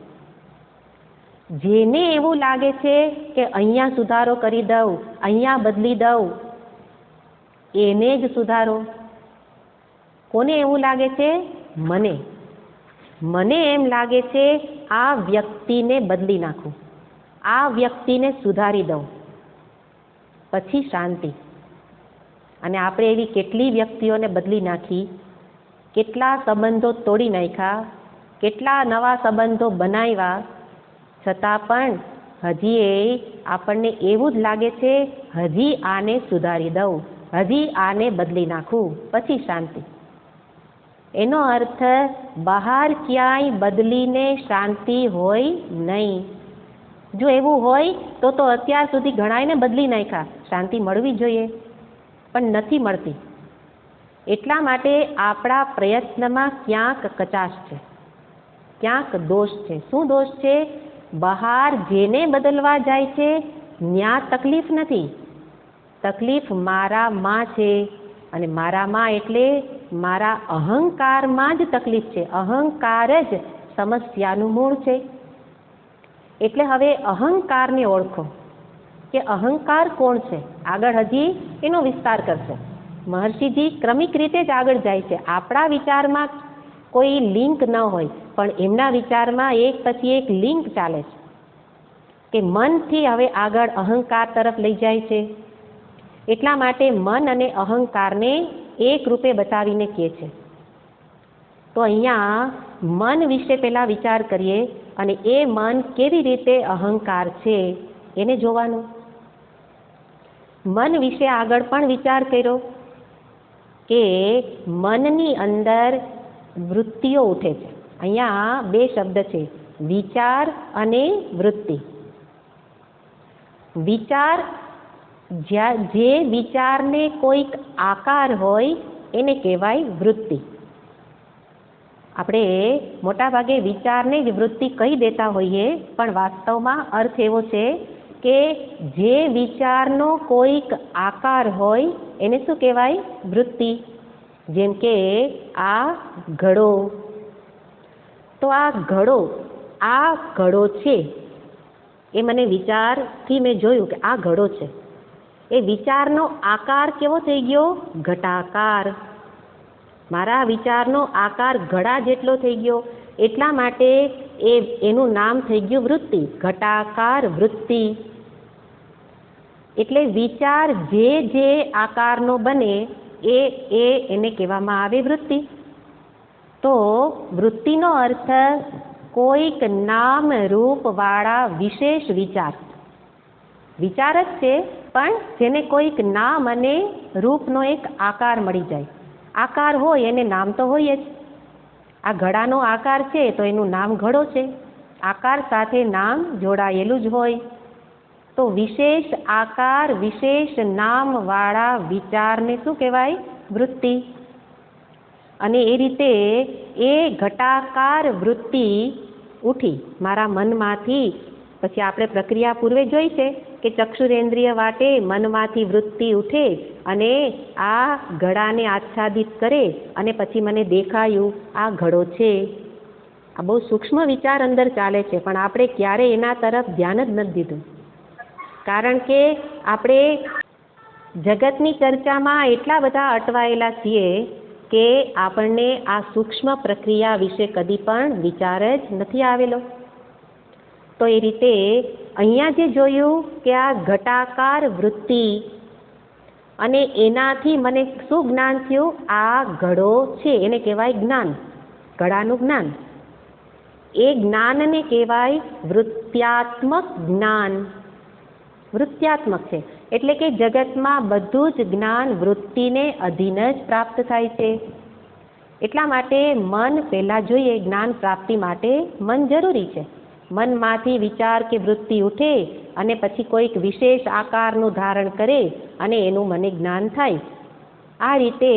જેને એવું લાગે છે કે અહીંયા સુધારો કરી દઉં, અહીંયા બદલી દઉં, એને જ સુધારો. કોને એવું લાગે છે? મને એમ લાગે છે આ વ્યક્તિને બદલી નાખું, આ વ્યક્તિને સુધારી દઉં, પછી શાંતિ. અને આપણે એવી કેટલી વ્યક્તિઓને બદલી નાખી, કેટલા સંબંધો તોડી નાખ્યા, કેટલા નવા સંબંધો બનાવ્યા, છતાં પણ હજી એ આપણને એવું જ લાગે છે હજી આને સુધારી દઉં, હજી આને બદલી નાખું પછી શાંતિ. એનો અર્થ બહાર ક્યાંય બદલીને શાંતિ હોય નહીં. જો એવું હોય તો અત્યાર સુધી ઘણાયને બદલી નાખ્યા, શાંતિ મળવી જોઈએ પણ નથી મળતી. એટલા માટે આપણા પ્રયત્નમાં ક્યાંક કચાશ છે, ક્યાંક દોષ છે. શું દોષ છે? બહાર જેને બદલવા જાય છે ત્યાં તકલીફ નથી, તકલીફ મારામાં છે. અને મારામાં એટલે મારા અહંકારમાં જ તકલીફ છે. અહંકાર જ સમસ્યાનું મૂળ છે. એટલે હવે અહંકારને ઓળખો કે અહંકાર કોણ છે. આગળ હજી એનો વિસ્તાર કરશે મહર્ષિજી. ક્રમિક રીતે જ આગળ જાય છે. આપણા વિચારમાં કોઈ લિંક ન હોય પણ એમના વિચારમાં એક પછી એક લિંક ચાલે છે કે મનથી હવે આગળ અહંકાર તરફ લઈ જાય છે. એટલા માટે મન અને અહંકારને એક રૂપે બતાવીને કહે છે. તો અહીંયા મન વિશે પહેલા વિચાર કરીએ અને એ મન કેવી રીતે અહંકાર છે એને જોવાનું. મન વિશે આગળ પણ વિચાર કર્યો કે મનની અંદર વૃત્તિઓ ઉઠે છે. અહીંયા બે શબ્દ છે, વિચાર અને વૃત્તિ. વિચાર, જે વિચારને કોઈક આકાર હોય એને કહેવાય વૃત્તિ. આપણે મોટાભાગે વિચારને જ વૃત્તિ કહી દેતા હોઈએ પણ વાસ્તવમાં અર્થ એવો છે કે જે વિચારનો કોઈક આકાર હોય એને શું કહેવાય? વૃત્તિ. જેમ કે આ ઘડો, તો આ ઘડો છે એ મને વિચારથી મેં જોયું કે આ ઘડો છે. એ વિચારનો આકાર કેવો થઈ ગયો? ઘટાકાર. મારા વિચારનો આકાર ઘડા જેટલો થઈ ગયો. એટલા માટે એનું નામ થઈ ગયું વૃત્તિ, ઘટાકાર વૃત્તિ. એટલે વિચાર જે આકારનો બને એને કહેવામાં આવે વૃત્તિ. તો વૃત્તિનો અર્થ કોઈક નામ રૂપ વાળા વિશેષ વિચાર. વિચાર જ છે પણ જેને કોઈક નામ અને રૂપનો એક આકાર મળી જાય. આકાર હોય એને નામ તો હોય જ. આ ઘડાનો આકાર છે તો એનું નામ ઘડો છે. આકાર સાથે નામ જોડાયેલું જ હોય. તો વિશેષ આકાર, વિશેષ નામ વાળા વિચારને શું કહેવાય? વૃત્તિ. અને એ રીતે એ ઘટાકાર વૃત્તિ ઉઠી મારા મનમાંથી. પછી આપણે પ્રક્રિયા પૂર્વે જોઈ છે કે ચક્ષુરેન્દ્રિય વાટે મનમાંથી વૃત્તિ ઉઠે અને આ ઘડાને આચ્છાદિત કરે અને પછી મને દેખાયું આ ઘડો છે. આ બહુ સૂક્ષ્મ વિચાર અંદર ચાલે છે પણ આપણે ક્યારે એના તરફ ધ્યાન જ નથી દીધું. કારણ કે આપણે જગતની ચર્ચામાં એટલા બધા અટવાયેલા છીએ કે આપણને આ સૂક્ષ્મ પ્રક્રિયા વિશે કદી પણ વિચાર જ નથી આવેલો. તો એ રીતે અહીંયા જે જોયું કે આ ઘટાકાર વૃત્તિ અને એનાથી મને શું જ્ઞાન થયું? આ ઘડો છે એને કહેવાય જ્ઞાન, ઘડાનું જ્ઞાન. એ જ્ઞાનને કહેવાય વૃત્યાત્મક જ્ઞાન. વૃત્યાત્મક છે એટલે કે જગતમાં બધું જ જ્ઞાન વૃત્તિને અધીન જ પ્રાપ્ત થાય છે. એટલા માટે મન પહેલાં જોઈએ. જ્ઞાન પ્રાપ્તિ માટે મન જરૂરી છે. મનમાંથી વિચાર કે વૃત્તિ ઉઠે અને પછી કોઈક વિશેષ આકારનું ધારણ કરે અને એનું મને જ્ઞાન થાય. આ રીતે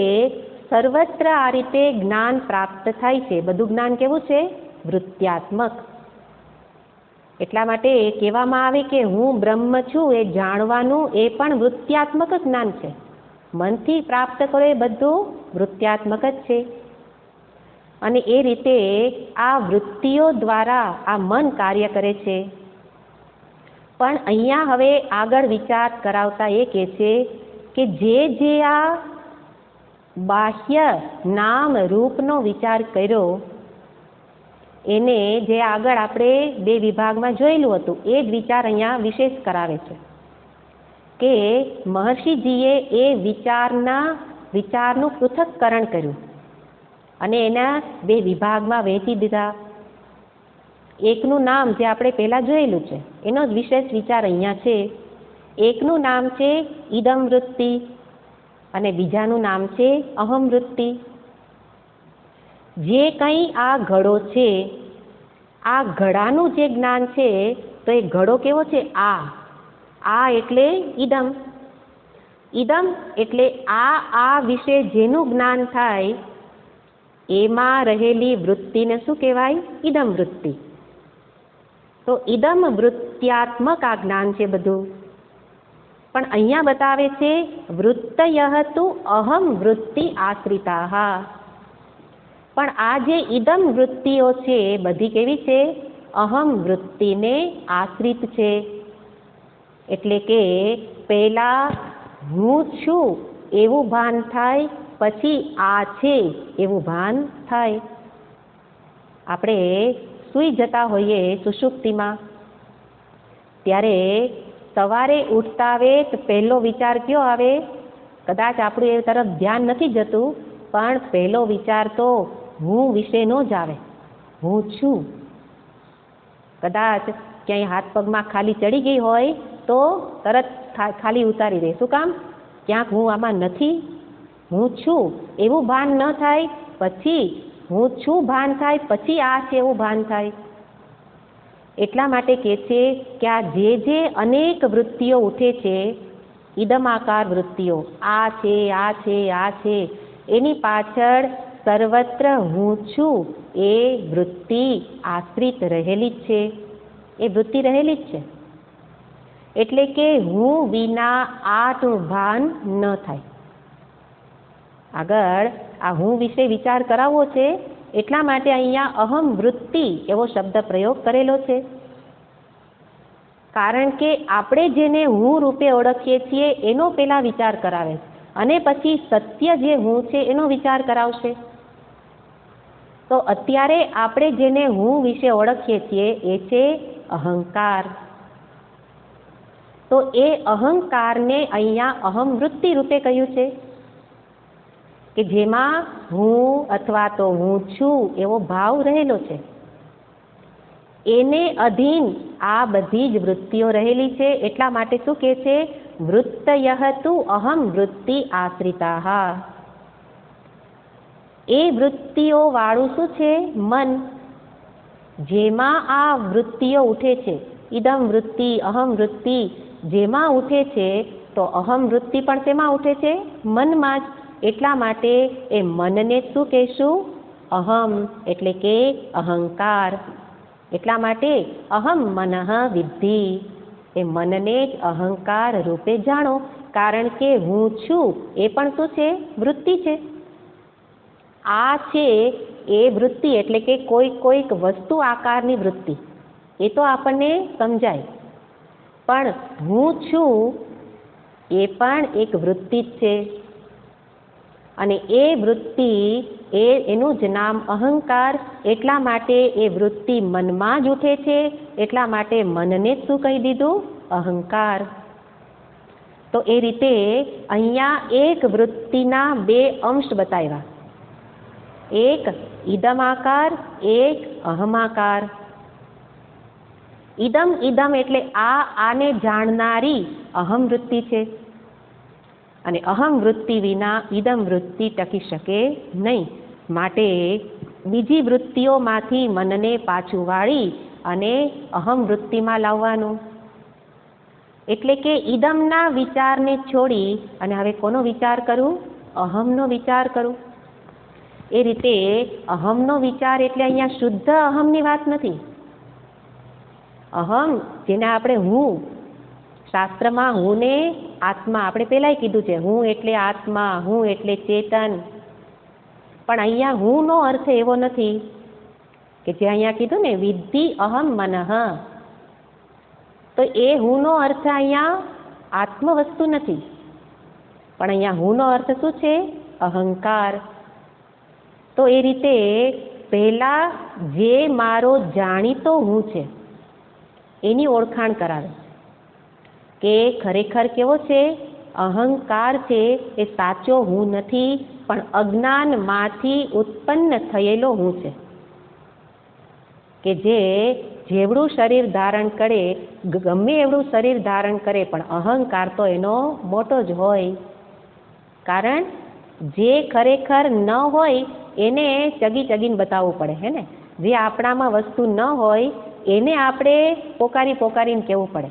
સર્વત્ર આ રીતે જ્ઞાન પ્રાપ્ત થાય છે. બધું જ્ઞાન કેવું છે? વૃત્યાત્મક. એટલા માટે કહેવામાં આવે કે હું બ્રહ્મ છું એ જાણવાનું એ પણ વૃત્યાત્મક જ્ઞાન છે. મનથી પ્રાપ્ત કરો એ બધું વૃત્યાત્મક જ છે. અને એ રીતે આ વૃત્તિઓ દ્વારા આ મન કાર્ય કરે છે. પણ અહીંયા હવે આગળ વિચાર કરાવતા એ કહે છે કે જે આ બાહ્ય નામ રૂપનો વિચાર કર્યો એને જે આગળ આપણે બે વિભાગમાં જોયેલું હતું એ જ વિચાર અહીંયા વિશેષ કરાવે છે કે મહર્ષિજીએ એ વિચારનું પૃથક્કરણ કર્યું અને એના બે વિભાગમાં વહેંચી દીધા. એકનું નામ જે આપણે પહેલાં જોયેલું છે એનો જ વિશેષ વિચાર અહીંયા છે. એકનું નામ છે ઇદમ વૃત્તિ અને બીજાનું નામ છે અહમ વૃત્તિ. જે કંઈ આ ઘડો છે, આ ઘડાનું જે જ્ઞાન છે, તો એ ઘડો કેવો છે? આ એટલે ઇદમ. ઇદમ એટલે આ વિશે જેનું જ્ઞાન થાય એમાં રહેલી વૃત્તિને શું કહેવાય? ઇદમ વૃત્તિ. તો ઇદમ વૃત્ત્યાત્મક આ જ્ઞાન છે બધું. પણ અહીંયા બતાવે છે વૃત્તયઃ તુ અહમ વૃત્તિ આશ્રિતાઃ. પણ આ જે ઇદમ વૃત્તિઓ છે બધી કેવી છે? અહમ વૃત્તિને આશ્રિત છે. એટલે કે પહેલા હું છું એવું ભાન થાય, પછી આ છે એવું ભાન થાય. આપણે સૂઈ જતા હોઈએ સુષુપ્તિમાં, ત્યારે સવારે ઉઠતા આવે તો પહેલો વિચાર કયો આવે? કદાચ આપણું એ તરફ ધ્યાન નથી જતું, પણ પહેલો વિચાર તો હું વિશેનો જ આવે. હું છું. કદાચ ક્યાંય હાથ પગમાં ખાલી ચડી ગઈ હોય તો તરત ખાલી ઉતારી દે. શું કામ? ક્યાંક હું આમાં નથી, હું છું એવું ભાન ન થાય, પછી હું છું ભાન થાય, પછી આ છે એવું ભાન થાય. એટલા માટે કહે છે કે આ જે અનેક વૃત્તિઓ ઉઠે છે, ઇદમાકાર વૃત્તિઓ, આ છે, આ છે, આ છે, એની પાછળ સર્વત્ર હું છું એ વૃત્તિ આશ્રિત રહેલી જ છે. એ વૃત્તિ રહેલી જ છે. એટલે કે હું વિના આનું ભાન ન થાય. આગળ આ હું વિશે વિચાર કરાવવો છે, એટલા માટે અહીંયા અહમ વૃત્તિ એવો શબ્દ પ્રયોગ કરેલો છે. કારણ કે આપણે જેને હું રૂપે ઓળખીએ છીએ એનો પહેલા વિચાર કરાવે અને પછી સત્ય જે હું છે એનો વિચાર કરાવશે. તો અત્યારે આપણે જેને હું વિશે ઓળખીએ છીએ એ છે અહંકાર. તો એ અહંકારને અહીંયા અહમ વૃત્તિ રૂપે કહ્યું છે કે જેમાં હું અથવા તો હું છું એવો ભાવ રહેલો છે. એને અધીન આ બધી જ વૃત્તિઓ રહેલી છે. એટલા માટે શું કહે છે? વૃત્તયઃ તુ અહમ વૃત્તિ આશ્રિતાઃ. એ વૃત્તિઓ વાળું શું છે? મન. જેમાં આ વૃત્તિઓ ઉઠે છે, ઇદમ વૃત્તિ, અહમ વૃત્તિ જેમાં ઉઠે છે, તો અહમ વૃત્તિ પણ તેમાં ઉઠે છે? મનમાં જ. એટલા માટે એ મનને શું કહેશું? અહમ એટલે કે અહંકાર. એટલા માટે અહમ મનઃ વિદ્ધિ. એ મનને જ અહંકાર રૂપે જાણો. કારણ કે હું છું એ પણ શું છે? વૃત્તિ છે. આ છે એ વૃત્તિ એટલે કે કોઈક વસ્તુ આકારની વૃત્તિ, એ તો આપણને સમજાય. પણ હું છું એ પણ એક વૃત્તિ જ છે. અને એ વૃત્તિ એનું જ નામ અહંકાર. એટલા માટે એ વૃત્તિ મનમાં જ ઉઠે છે. એટલા માટે મનને જ શું કહી દીધું? અહંકાર. તો એ રીતે અહીંયા એક વૃત્તિના બે અંશ બતાવ્યા. એક ઇદમાકાર, એક અહમાકાર. ઇદમ એટલે આને જાણનારી અહમ વૃત્તિ છે. અને અહમ વૃત્તિ વિના ઇદમ વૃત્તિ ટકી શકે નહીં. માટે બીજી વૃત્તિઓમાંથી મનને પાછું વાળી અને અહમ વૃત્તિમાં લાવવાનું. એટલે કે ઇદમના વિચારને છોડી અને હવે કોનો વિચાર કરું? અહમનો વિચાર કરું. એ રીતે અહમનો વિચાર એટલે અહીંયા શુદ્ધ અહમની વાત નથી. અહમ જેને આપણે હું, શાસ્ત્રમાં હું ને આત્મા આપણે પહેલાંય કીધું છે, હું એટલે આત્મા, હું એટલે ચેતન. પણ અહીંયા હુંનો અર્થ એવો નથી કે જે અહીંયા કીધું ને વિદ્ધિ અહમ મનઃ. તો એ હુંનો અર્થ અહીંયા આત્મ વસ્તુ નથી, પણ અહીંયા હુંનો અર્થ શું છે? અહંકાર. તો એ રીતે પહેલા જે મારો જાણીતો હું છે એની ઓળખાણ કરાવે કે ખરેખર કેવો છે? અહંકાર છે એ સાચો હું નથી, પણ અજ્ઞાનમાંથી ઉત્પન્ન થયેલો હું છે. કે જે જેવડું શરીર ધારણ કરે, ગમે એવડું શરીર ધારણ કરે, પણ અહંકાર તો એનો મોટો જ હોય. કારણ જે ખરેખર ન હોય એને ચગી ચગીને બતાવવું પડે, હે ને? જે આપણામાં વસ્તુ ન હોય એને આપણે પોકારીને કહેવું પડે,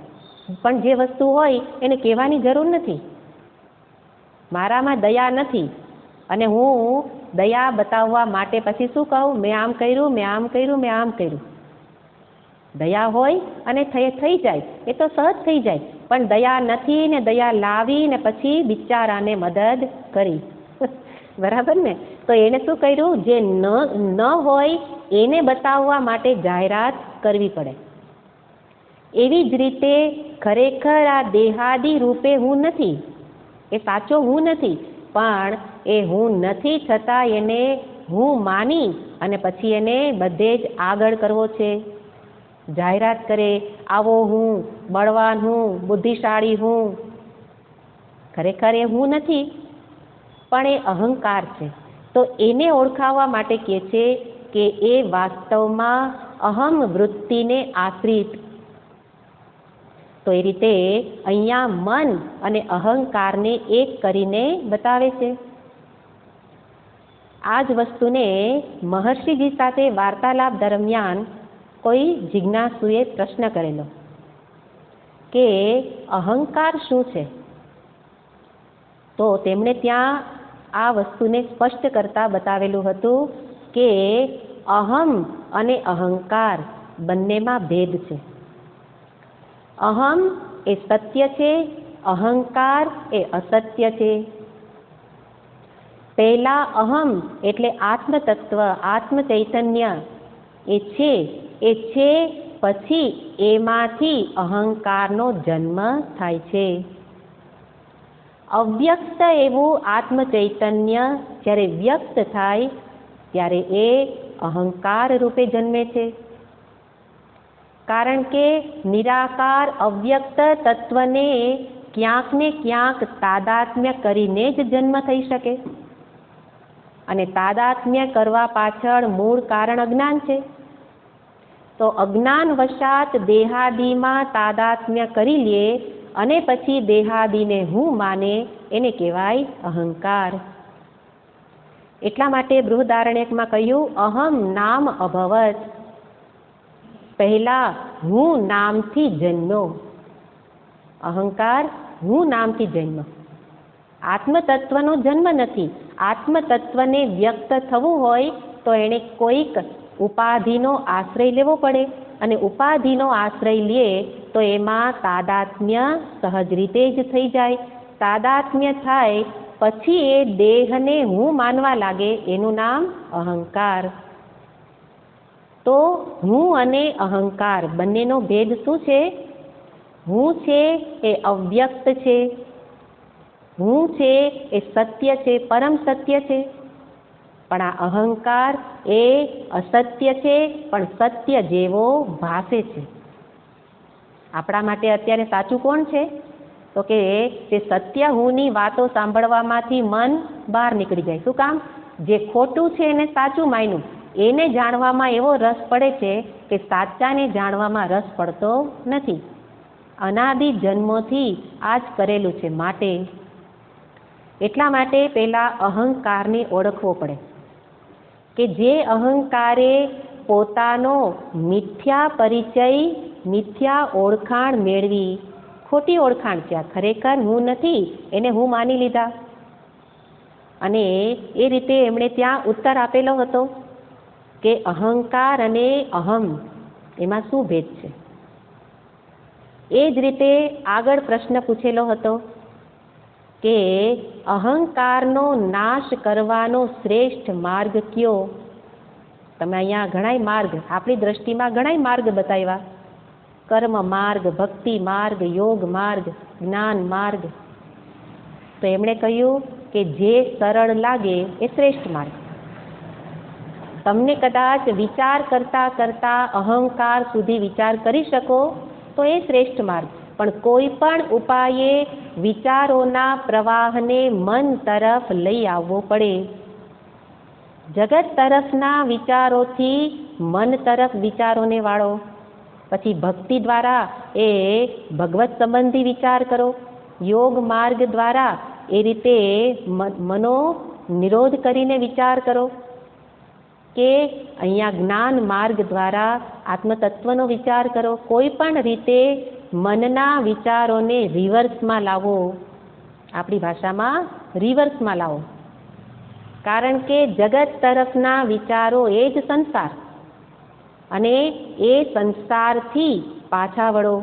પણ જે વસ્તુ હોય એને કહેવાની જરૂર નથી. મારામાં દયા નથી અને હું દયા બતાવવા માટે પછી શું કહું? મેં આમ કર્યું, મેં આમ કર્યું, મેં આમ કર્યું. દયા હોય અને થઈ જાય, એ તો સહજ થઈ જાય. પણ દયા નથી ને દયા લાવી ને પછી બિચારાને મદદ કરી. બરાબર ને? તો એને શું કર્યું? જે ન હોય એને બતાવવા માટે જાહેરાત કરવી પડે. એવી જ રીતે ખરેખર આ દેહાદી રૂપે હું નથી, એ સાચો હું નથી, પણ એ હું નથી છતાં એને હું માની અને પછી એને બધે જ આગળ કરવો છે. જાહેરાત કરે, આવો હું, બળવાન હું, બુદ્ધિશાળી હું. ખરેખર એ હું નથી, પણ એ અહંકાર છે. તો એને ઓળખાવવા માટે કહે છે કે એ વાસ્તવમાં અહમ વૃત્તિને આશ્રિત. તો એ રીતે અહીંયા મન અને અહંકારને એક કરીને બતાવે છે. આ જ વસ્તુને મહર્ષિજી સાથે વાર્તાલાપ દરમિયાન કોઈ જિજ્ઞાસુએ પ્રશ્ન કરેલો કે અહંકાર શું છે? તો તેમણે ત્યાં આ વસ્તુને સ્પષ્ટ કરતા બતાવેલું હતું કે અહમ અને અહંકાર બંનેમાં ભેદ છે. અહમ એ સત્ય છે, અહંકાર એ અસત્ય છે. પહેલા અહમ એટલે આત્મતત્વ, આત્મ ચૈતન્ય એ છે, પછી એમાંથી અહંકારનો જન્મ થાય છે. અવ્યક્ત એવું આત્મ ચૈતન્ય જ્યારે વ્યક્ત થાય ત્યારે એ અહંકાર રૂપે જન્મે છે. કારણ કે નિરાકાર અવ્યક્ત તત્વને ક્યાંક ને ક્યાંક તાદાત્મ્ય કરીને જ જન્મ થઈ શકે, અને તાદાત્મ્ય કરવા પાછળ મૂળ કારણ અજ્ઞાન છે. તો અજ્ઞાન વશાત દેહાદીમાં તાદાત્મ્ય કરી લે અને પછી દેહાદીને હું માને, એને કહેવાય અહંકાર. એટલા માટે બૃહદારણ્યકમાં કહ્યું અહમ નામ અભવત. પહેલા હું નામથી જન્મ્યો. અહંકાર હું નામથી જન્મ, આત્મતત્વનો જન્મ નથી. આત્મતત્વને વ્યક્ત થવું હોય તો એણે કોઈક ઉપાધિનો આશ્રય લેવો પડે, અને ઉપાધિનો આશ્રય લે તો એમાં તાદાત્મ્ય સહજ રીતે જ થઈ જાય. તાદાત્મ્ય થાય પછી એ દેહને હું માનવા લાગે, એનું નામ અહંકાર. તો હું અને અહંકાર બંનેનો ભેદ શું છે? હું છે એ અવ્યક્ત છે, હું છે એ સત્ય છે, પરમ સત્ય છે. પણ આ અહંકાર એ અસત્ય છે, પણ સત્ય જેવો ભાસે છે. આપણા માટે અત્યારે સાચું કોણ છે? તો કે તે સત્ય હુંની વાતો સાંભળવામાંથી મન બહાર નીકળી જાય. શું કામ? જે ખોટું છે એને સાચું માન્યું, એને જાણવામાં એવો રસ પડે છે કે સાચાને જાણવામાં રસ પડતો નથી. અનાદિ જન્મોથી આ જ કરેલું છે. માટે એટલા માટે પહેલા અહંકારને ઓળખવો પડે કે જે અહંકારે પોતાનો મિથ્યા પરિચય, મિથ્યા ઓળખાણ મેળવી, ખોટી ઓળખાણ છે, આ ખરેખર હું નથી, એને હું માની લીધા. અને એ રીતે એમણે ત્યાં ઉત્તર આપેલો હતો કે અહંકાર અને અહમ એમાં શું ભેદ છે. એ જ રીતે આગળ પ્રશ્ન પૂછેલો હતો કે અહંકારનો નાશ કરવાનો શ્રેષ્ઠ માર્ગ કયો? તમે અહીંયા ઘણાય માર્ગ, આપણી દ્રષ્ટિમાં ઘણાય માર્ગ બતાવ્યા. કર્મ માર્ગ, ભક્તિ માર્ગ, યોગ માર્ગ, જ્ઞાન માર્ગ. તો એમણે કહ્યું કે જે સરળ લાગે એ શ્રેષ્ઠ માર્ગ. તમને કદાચ વિચાર કરતા કરતા અહંકાર સુધી વિચાર કરી શકો તો એ શ્રેષ્ઠ માર્ગ. પણ કોઈ પણ ઉપાયે વિચારોના પ્રવાહને મન તરફ લઈ આવવો પડે. જગત તરફના વિચારોથી મન તરફ વિચારોને વાળો, પછી ભક્તિ દ્વારા એ ભગવત સંબંધી વિચાર કરો, યોગ માર્ગ દ્વારા એ રીતે મનો નિરોધ કરીને વિચાર કરો, કે અહીંયા જ્ઞાન માર્ગ દ્વારા આત્મતત્વનો વિચાર કરો. કોઈ પણ રીતે મનના વિચારોને રિવર્સમાં લાવો, આપણી ભાષામાં રિવર્સમાં લાવો. કારણ કે જગત તરફના વિચારો એ જ સંસાર, અને એ સંસારથી પાછા વળો.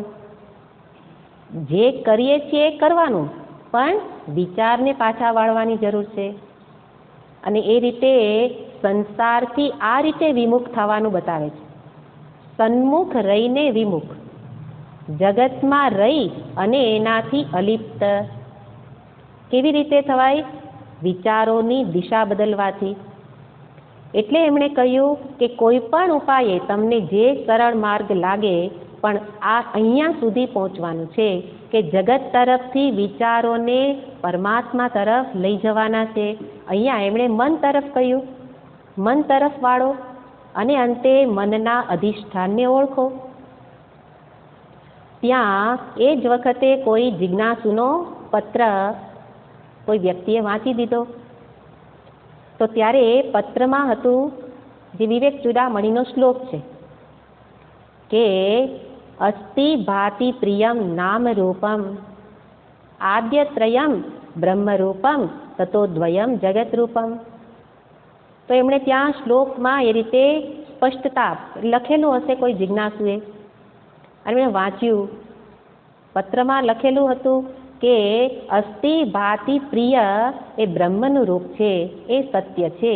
જે કરીએ છીએ એ કરવાનું, પણ વિચારને પાછા વાળવાની જરૂર છે. અને એ રીતે સંસારથી આ રીતે વિમુખ થવાનું બતાવે છે. સન્મુખ રહીને વિમુખ, જગતમાં રહી અને એનાથી અલિપ્ત. કેવી રીતે થવાય? વિચારોની દિશા બદલવાથી. એટલે એમણે કહ્યું કે કોઈ પણ ઉપાયે તમને જે સરળ માર્ગ લાગે, પણ આ અહીંયા સુધી પહોંચવાનું છે કે જગત તરફથી વિચારોને પરમાત્મા તરફ લઈ જવાના છે. અહીંયા એમણે મન તરફ કહ્યું, મન તરફ વાળો, અને અંતે મનના અધિષ્ઠાનને ઓળખો. ત્યાં એ જ વખતે કોઈ જિજ્ઞાસુનો પત્ર કોઈ વ્યક્તિએ વાંચી દીધો. તો ત્યારે પત્રમાં હતું જે વિવેક ચૂડામણીનો શ્લોક છે કે અસ્તિ ભાતિ પ્રિયમ નામ રૂપમ આદ્યત્રયમ બ્રહ્મરૂપમ તતો દ્વયમ જગત રૂપમ. તો એમણે ત્યાં શ્લોકમાં એ રીતે સ્પષ્ટતા લખેલું હશે કોઈ જિજ્ઞાસુએ, અને મેં વાંચ્યું. પત્રમાં લખેલું હતું કે અસ્તિ ભાતિ પ્રિય એ બ્રહ્મનું રૂપ છે, એ સત્ય છે.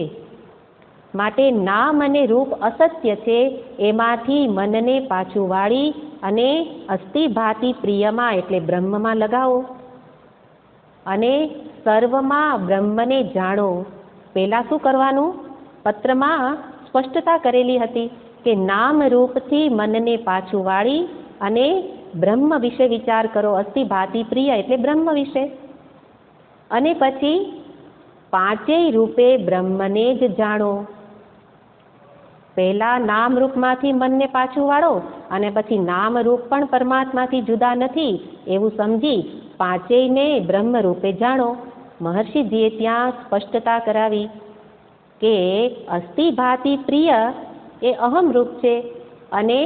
માટે નામ અને રૂપ અસત્ય છે, એમાંથી મનને પાછું વાળી અને અસ્તિ ભાતિ પ્રિયમાં એટલે બ્રહ્મમાં લગાવો અને સર્વમાં બ્રહ્મને જાણો. પહેલાં શું કરવાનું? પત્રમાં સ્પષ્ટતા કરેલી હતી કે નામ રૂપથી મનને પાછું વાળી અને બ્રહ્મ વિશે વિચાર કરો. અસ્તિ ભાતિ પ્રિય એટલે બ્રહ્મ વિશે. અને પછી પાંચેય રૂપે બ્રહ્મને જ જાણો. પહેલા નામ રૂપમાંથી મનને પાછું વાળો, અને પછી નામ રૂપ પણ પરમાત્માથી જુદા નથી એવું સમજી પાંચેયને બ્રહ્મ રૂપે જાણો. મહર્ષિજીએ ત્યાં સ્પષ્ટતા કરાવી કે અસ્તિ ભાતિ પ્રિય એ અહમ રૂપ છે અને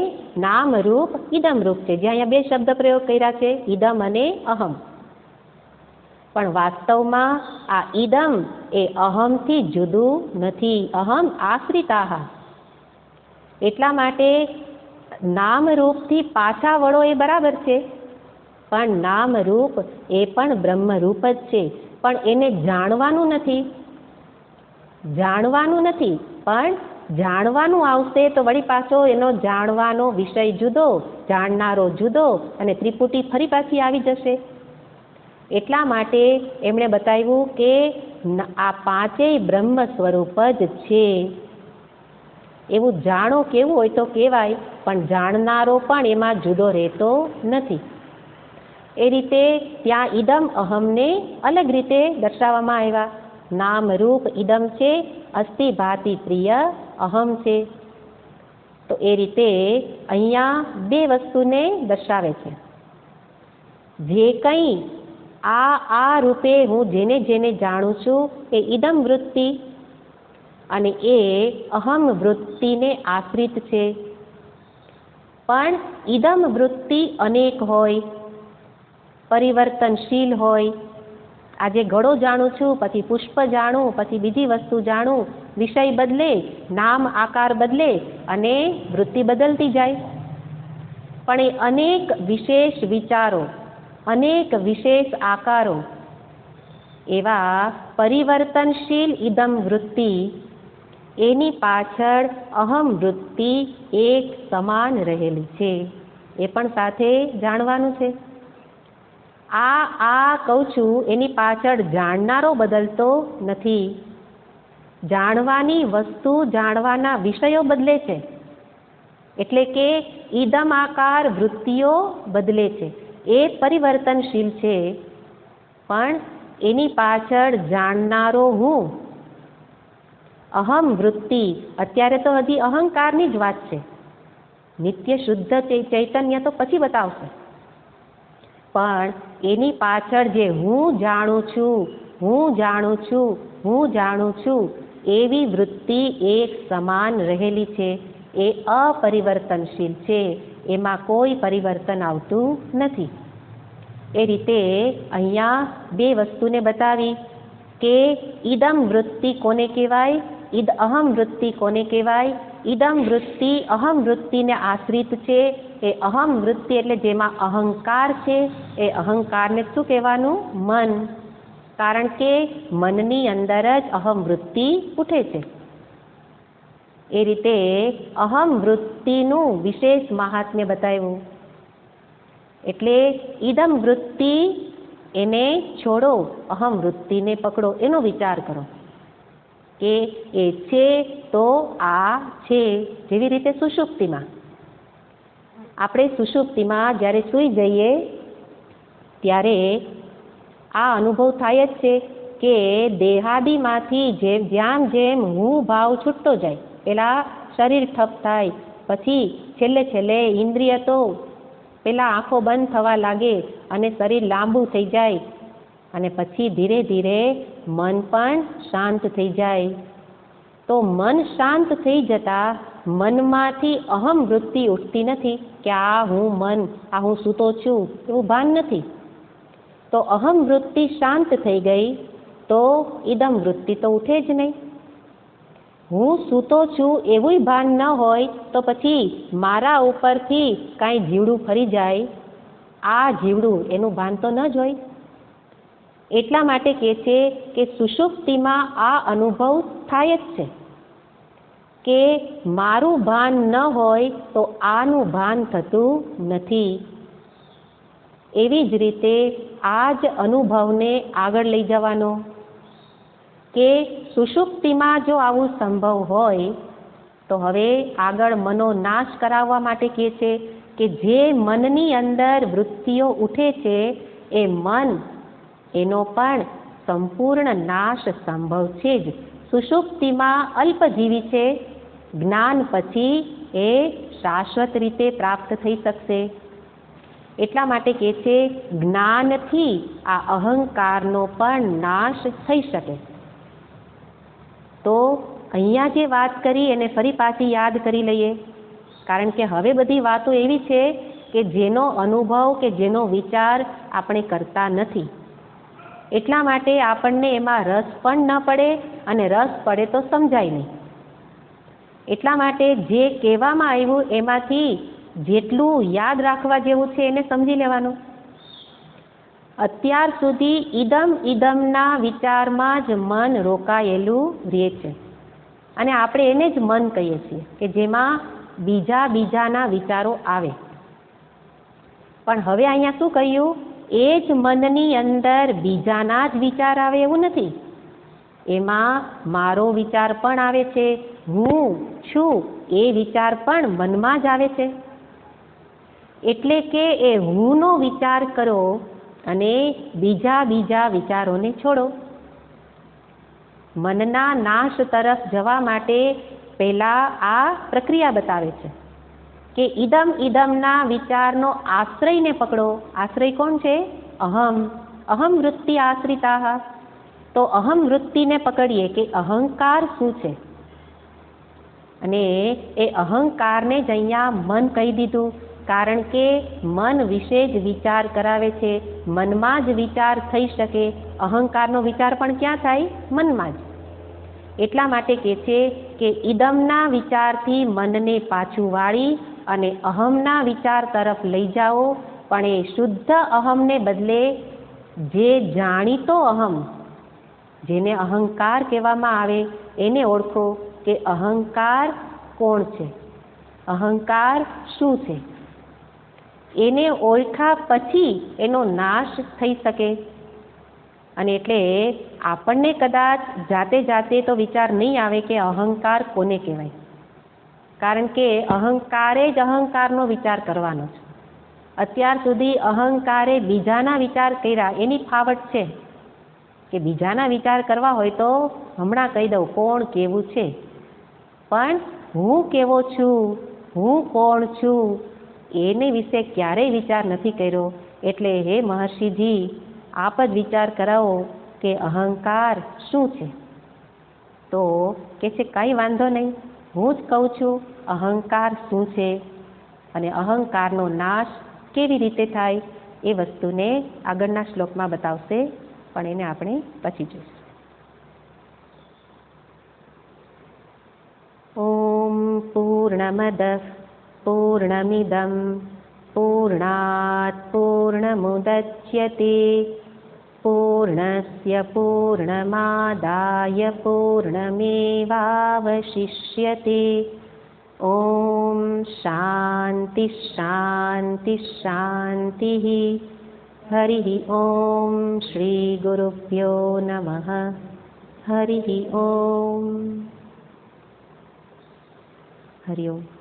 નામ રૂપ ઇદમ રૂપ છે. જ્યાં અહીંયા બે શબ્દ પ્રયોગ કર્યા છે, ઇદમ અને અહમ. પણ વાસ્તવમાં આ ઇદમ એ અહમથી જુદું નથી. અહમ આશ્રિતાહ. એટલા માટે નામ રૂપથી પાછા વળો એ બરાબર છે, પણ નામ રૂપ એ પણ બ્રહ્મ રૂપ જ છે. પણ એને જાણવાનું નથી, પણ જાણવાનું આવશે તો વળી પાછો એનો જાણવાનો વિષય જુદો, જાણનારો જુદો, અને ત્રિપુટી ફરી પાછી આવી જશે. એટલા માટે એમણે બતાવ્યું કે આ પાંચેય બ્રહ્મ સ્વરૂપ જ છે. એવું જાણો કેવું હોય તો કહેવાય, પણ જાણનારો પણ એમાં જુદો રહેતો નથી. એ રીતે ત્યાં ઇદમ અહમને અલગ રીતે દર્શાવવામાં આવ્યા. નામ રૂપ ઇદમ છે, અસ્તિ ભાતિ પ્રિય અહમ છે. તો એ રીતે અહીંયા બે વસ્તુને દર્શાવે છે. જે કંઈ આ રૂપે હું જેને જેને જાણું છું એ ઇદમ વૃત્તિ અને એ અહમ વૃત્તિને આશ્રિત છે. પણ ઇદમ વૃત્તિ અનેક હોય, પરિવર્તનશીલ હોય. આજે ઘડો જાણું છું, પછી પુષ્પ જાણું, પછી બીજી વસ્તુ જાણું. વિષય બદલે, નામ આકાર બદલે અને વૃત્તિ બદલતી જાય. પણ એ અનેક વિશેષ વિચારો, અનેક વિશેષ આકારો, એવા પરિવર્તનશીલ ઇદમ વૃત્તિ, એની પાછળ અહમ વૃત્તિ એક સમાન રહેલી છે. એ પણ સાથે જાણવાનું છે. આ કહું છું એની પાછળ જાણનારો બદલતો નથી. જાણવાની વસ્તુ, જાણવાના વિષયો બદલે છે. એટલે કે ઇદમ આકાર વૃત્તિઓ બદલે છે. એ પરિવર્તનશીલ છે, પણ એની પાછળ જાણનારો હું અહમ વૃત્તિ, અત્યારે તો હજી અહંકારની જ વાત છે. નિત્ય શુદ્ધ ચૈતન્ય તો પછી બતાવશે, પણ એની પાછળ જે હું જાણું છું, હું જાણું છું, હું જાણું છું એવી વૃત્તિ એક સમાન રહેલી છે. એ અપરિવર્તનશીલ છે, એમાં કોઈ પરિવર્તન આવતું નથી. એ રીતે અહીંયા બે વસ્તુને બતાવી કે ઇદમ વૃત્તિ કોને કહેવાય, ઈદ અહમ વૃત્તિ કોને કહેવાય. ઇદમ વૃત્તિ અહમ વૃત્તિને આશ્રિત છે. એ અહમ વૃત્તિ એટલે જેમાં અહંકાર છે, એ અહંકારને શું કહેવાનું? મન. કારણ કે મનની અંદર જ અહમ વૃત્તિ ઉઠે છે. એ રીતે અહમ વૃત્તિનું વિશેષ મહાત્મ્ય બતાવ્યું. એટલે ઇદમ વૃત્તિ એને છોડો, અહમ વૃત્તિને પકડો, એનો વિચાર કરો કે એ છે તો આ છે. જેવી રીતે સુષુપ્તિમાં, આપણે સુષુપ્તિમાં જ્યારે સૂઈ જઈએ ત્યારે આ અનુભવ થાય જ છે કે દેહાદિમાંથી જેમ જેમ હું ભાવ છૂટતો જાય, પેલા શરીર ઠપ થાય, પછી છેલ્લે ઇન્દ્રિય તો પેલા આંખો બંધ થવા લાગે અને શરીર લાંબુ થઈ જાય, અને પછી ધીરે ધીરે મન પણ શાંત થઈ જાય. તો મન શાંત થઈ જતા મનમાંથી અહમ વૃત્તિ ઉઠતી નથી કે આ હું મન, આ હું સૂતો છું, એવું ભાન નથી. તો અહમ વૃત્તિ શાંત થઈ ગઈ તો ઇદમ વૃત્તિ તો ઉઠે જ નહીં. હું સૂતો છું એવું ભાન ન હોય તો પછી મારા ઉપરથી કાંઈ જીવડું ફરી જાય, આ જીવડું એનું ભાન તો ન જ હોય. એટલા માટે કહે છે કે સુષુપ્તિમાં આ અનુભવ થાય જ છે કે મારું ભાન ન હોય તો આનું ભાન થતું નથી. એવી જ રીતે આ જ અનુભવને આગળ લઈ જવાનો કે સુષુપ્તિમાં જો આવું સંભવ હોય તો હવે આગળ મનો નાશ કરાવવા માટે કહે છે કે જે મનની અંદર વૃત્તિઓ ઉઠે છે એ મન, એનો પણ સંપૂર્ણ નાશ સંભવ છે જ. સુષુપ્તિમાં અલ્પજીવી છે, જ્ઞાન પછી એ શાશ્વત રીતે પ્રાપ્ત થઈ શકશે. એટલા માટે કહે છે જ્ઞાનથી આ અહંકારનો પણ નાશ થઈ શકે. તો અહીંયા જે વાત કરી એને ફરી પાછી યાદ કરી લઈએ, કારણ કે હવે બધી વાતો એવી છે કે જેનો અનુભવ કે જેનો વિચાર આપણે કરતા નથી. એટલા માટે આપણને એમાં રસ પણ ન પડે, અને રસ પડે તો સમજાય નહીં. એટલા માટે જે કહેવામાં આવ્યું એમાંથી જેટલું યાદ રાખવા જેવું છે એને સમજી લેવાનું. અત્યાર સુધી ઇદમના વિચારમાં જ મન રોકાયેલું રહે છે, અને આપણે એને જ મન કહીએ છીએ કે જેમાં બીજાના વિચારો આવે. પણ હવે અહીંયા શું કહ્યું? એ જ મનની અંદર બીજાના જ વિચાર આવે એવું નથી. એમાં મારો વિચાર પણ આવે છે, હું છું એ વિચાર પણ મનમાં જ આવે છે. એટલે કે એ હુંનો વિચાર કરો અને બીજા વિચારોને છોડો. મનના નાશ તરફ જવા માટે પહેલા આ પ્રક્રિયા બતાવે છે કે ઇદમના વિચારનો આશ્રયને પકડો. આશ્રય કોણ છે? અહમ વૃત્તિ આશ્રિતા. તો અહમ વૃત્તિને પકડીએ કે અહંકાર શું છે, અને એ અહંકારને જ અહીંયા મન કહી દીધું, કારણ કે મન વિશે જ વિચાર કરાવે છે. મનમાં જ વિચાર થઈ શકે, અહંકારનો વિચાર પણ ક્યાં થાય? મનમાં જ. એટલા માટે કહે છે કે ઇદમના વિચારથી મનને પાછું વાળી અને અહમના વિચાર તરફ લઈ જાઓ, પણ એ શુદ્ધ અહમને બદલે જે જાણીતો અહમ, જેને અહંકાર કહેવામાં આવે, એને ઓળખો કે અહંકાર કોણ છે, અહંકાર શું છે. એને ઓળખ્યા પછી એનો નાશ થઈ શકે. અને એટલે આપણને કદાચ જાતે તો વિચાર નહીં આવે કે અહંકાર કોને કહેવાય, કારણ કે અહંકારે જ અહંકારનો વિચાર કરવાનો છે. અત્યાર સુધી અહંકારે બીજાના વિચાર કર્યા એની ફાવટ છે, કે બીજાના વિચાર કરવા હોય તો હમણાં કહી દઉં કોણ કેવું છે, પણ હું કેવો છું, હું કોણ છું એને વિશે ક્યારેય વિચાર નથી કર્યો. એટલે હે મહર્ષિજી, આપ જ વિચાર કરાવો કે અહંકાર શું છે. તો કે છે કાંઈ વાંધો નહીં, હું જ કહું છું અહંકાર શું છે અને અહંકારનો નાશ કેવી રીતે થાય એ વસ્તુને આગળના શ્લોકમાં બતાવશે, પણ એને આપણે પછી જોઈશું. ઓમ પૂર્ણમદ પૂર્ણમિદં પૂર્ણાત પૂર્ણમુદચ્યતે પૂર્ણસ્ય પૂર્ણમાદાય પૂર્ણમેવાવશિષ્યતે. ઓમ શાંતિ શાંતિ શાંતિ. હરિ ઓમ શ્રી ગુરુભ્યો નમઃ. હરિ ઓમ. હરિ ઓમ.